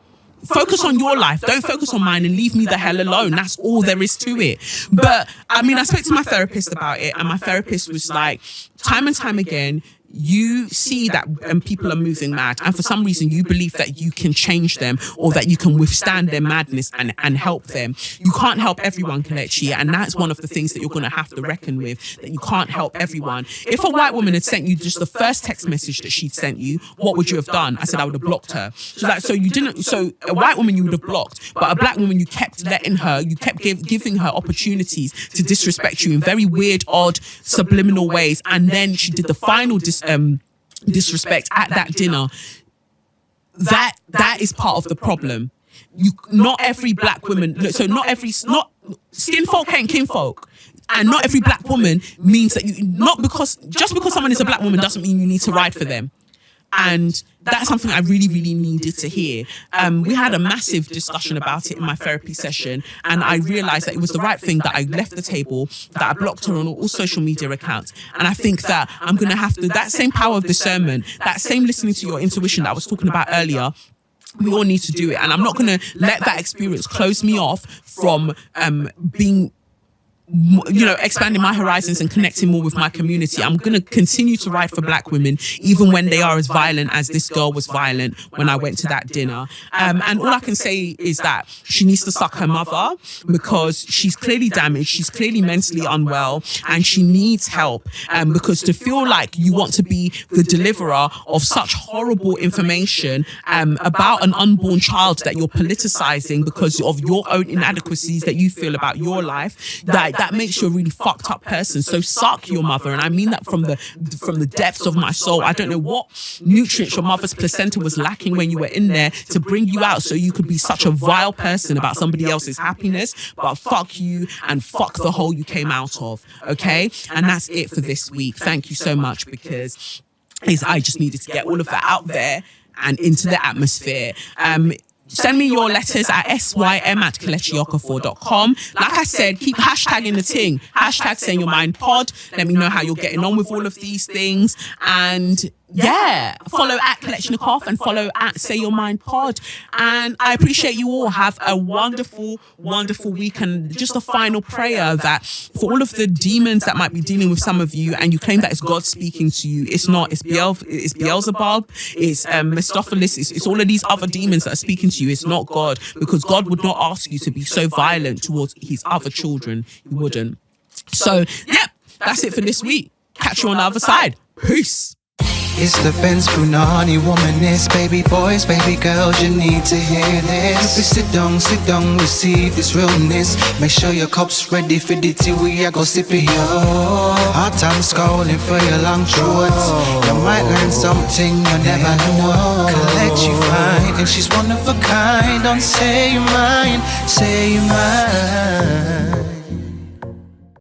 Focus on your life. Don't focus on mine and leave me the hell alone. That's all there is to it. But I mean, I spoke to my therapist about it, and my therapist was like, time and time again, you see that people are moving mad, and for some reason you believe that you can change them or that you can withstand their madness and help them. You can't help everyone, Kelechi, and that's one of the things that you're going to have to reckon with, that you can't help everyone. If a white woman had sent you just the first text message that she'd sent you, what would you have done? I said I would have blocked her. So a white woman you would have blocked, but a black woman you kept giving her opportunities to disrespect you in very weird, odd, subliminal ways, and then she did the final disrespect at that dinner. That is part of the problem. Not every black woman, not skinfolk ain't kinfolk. And not every black woman means that just because someone is a black woman doesn't mean you need to ride for them. And that's something I really, really needed to hear. We had a massive discussion about it in my therapy session, and I realized that it was the right thing that I left the table, that I blocked her on all social media accounts. And I think that I'm going to have to, that same power of discernment, that same listening to your intuition that I was talking about earlier, we all need to do it. And I'm not going to let that experience close me off from being, expanding my horizons and connecting more with my community. I'm going to continue to ride for black women, even when they are as violent as this girl was violent when I went to that dinner. And all I can say is that she needs to suck her mother, because she's clearly damaged. She's clearly mentally unwell, and she needs help. Because to feel like you want to be the deliverer of such horrible information about an unborn child that you're politicizing because of your own inadequacies that you feel about your life, that makes you a really fucked up person. So suck your mother, and I mean that from the depths of my soul. I don't know what nutrients your mother's placenta was lacking when you were in there to bring you out so you could be such a vile person about somebody else's happiness, but fuck you and fuck the hole you came out of, okay? And that's it for this week. Thank you so much, because I just needed to get all of that out there and into the atmosphere. Send me your letters at SYM@KelechiOkafor.com. Like I said, keep hashtagging the thing. Hashtag Say Your Mind Pod. Let me know how you're getting on with all of these things. And yeah, follow at Kelechi and follow at Say Your Mind Pod. And I appreciate you all. Have a wonderful, wonderful week. And just a final prayer that for all of the demons that might be dealing with some of you, and you claim that it's God speaking to you, it's not. It's Beelzebub. It's Mephistopheles. It's all of these other demons that are speaking to you. It's not God, because God would not ask you to be so violent towards his other children. He wouldn't. So, yep, that's it for this week. Catch you on the other side. Peace. It's the Benz Brunani womanist, baby boys, baby girls, you need to hear this. Sit down, receive this realness. Make sure your cup's ready for the tea, we are go sip it, yo. Hard time scrolling for your long shorts. You might learn something you never know. Kelechi fine, and she's one of a kind. Don't say your mind, say your mind.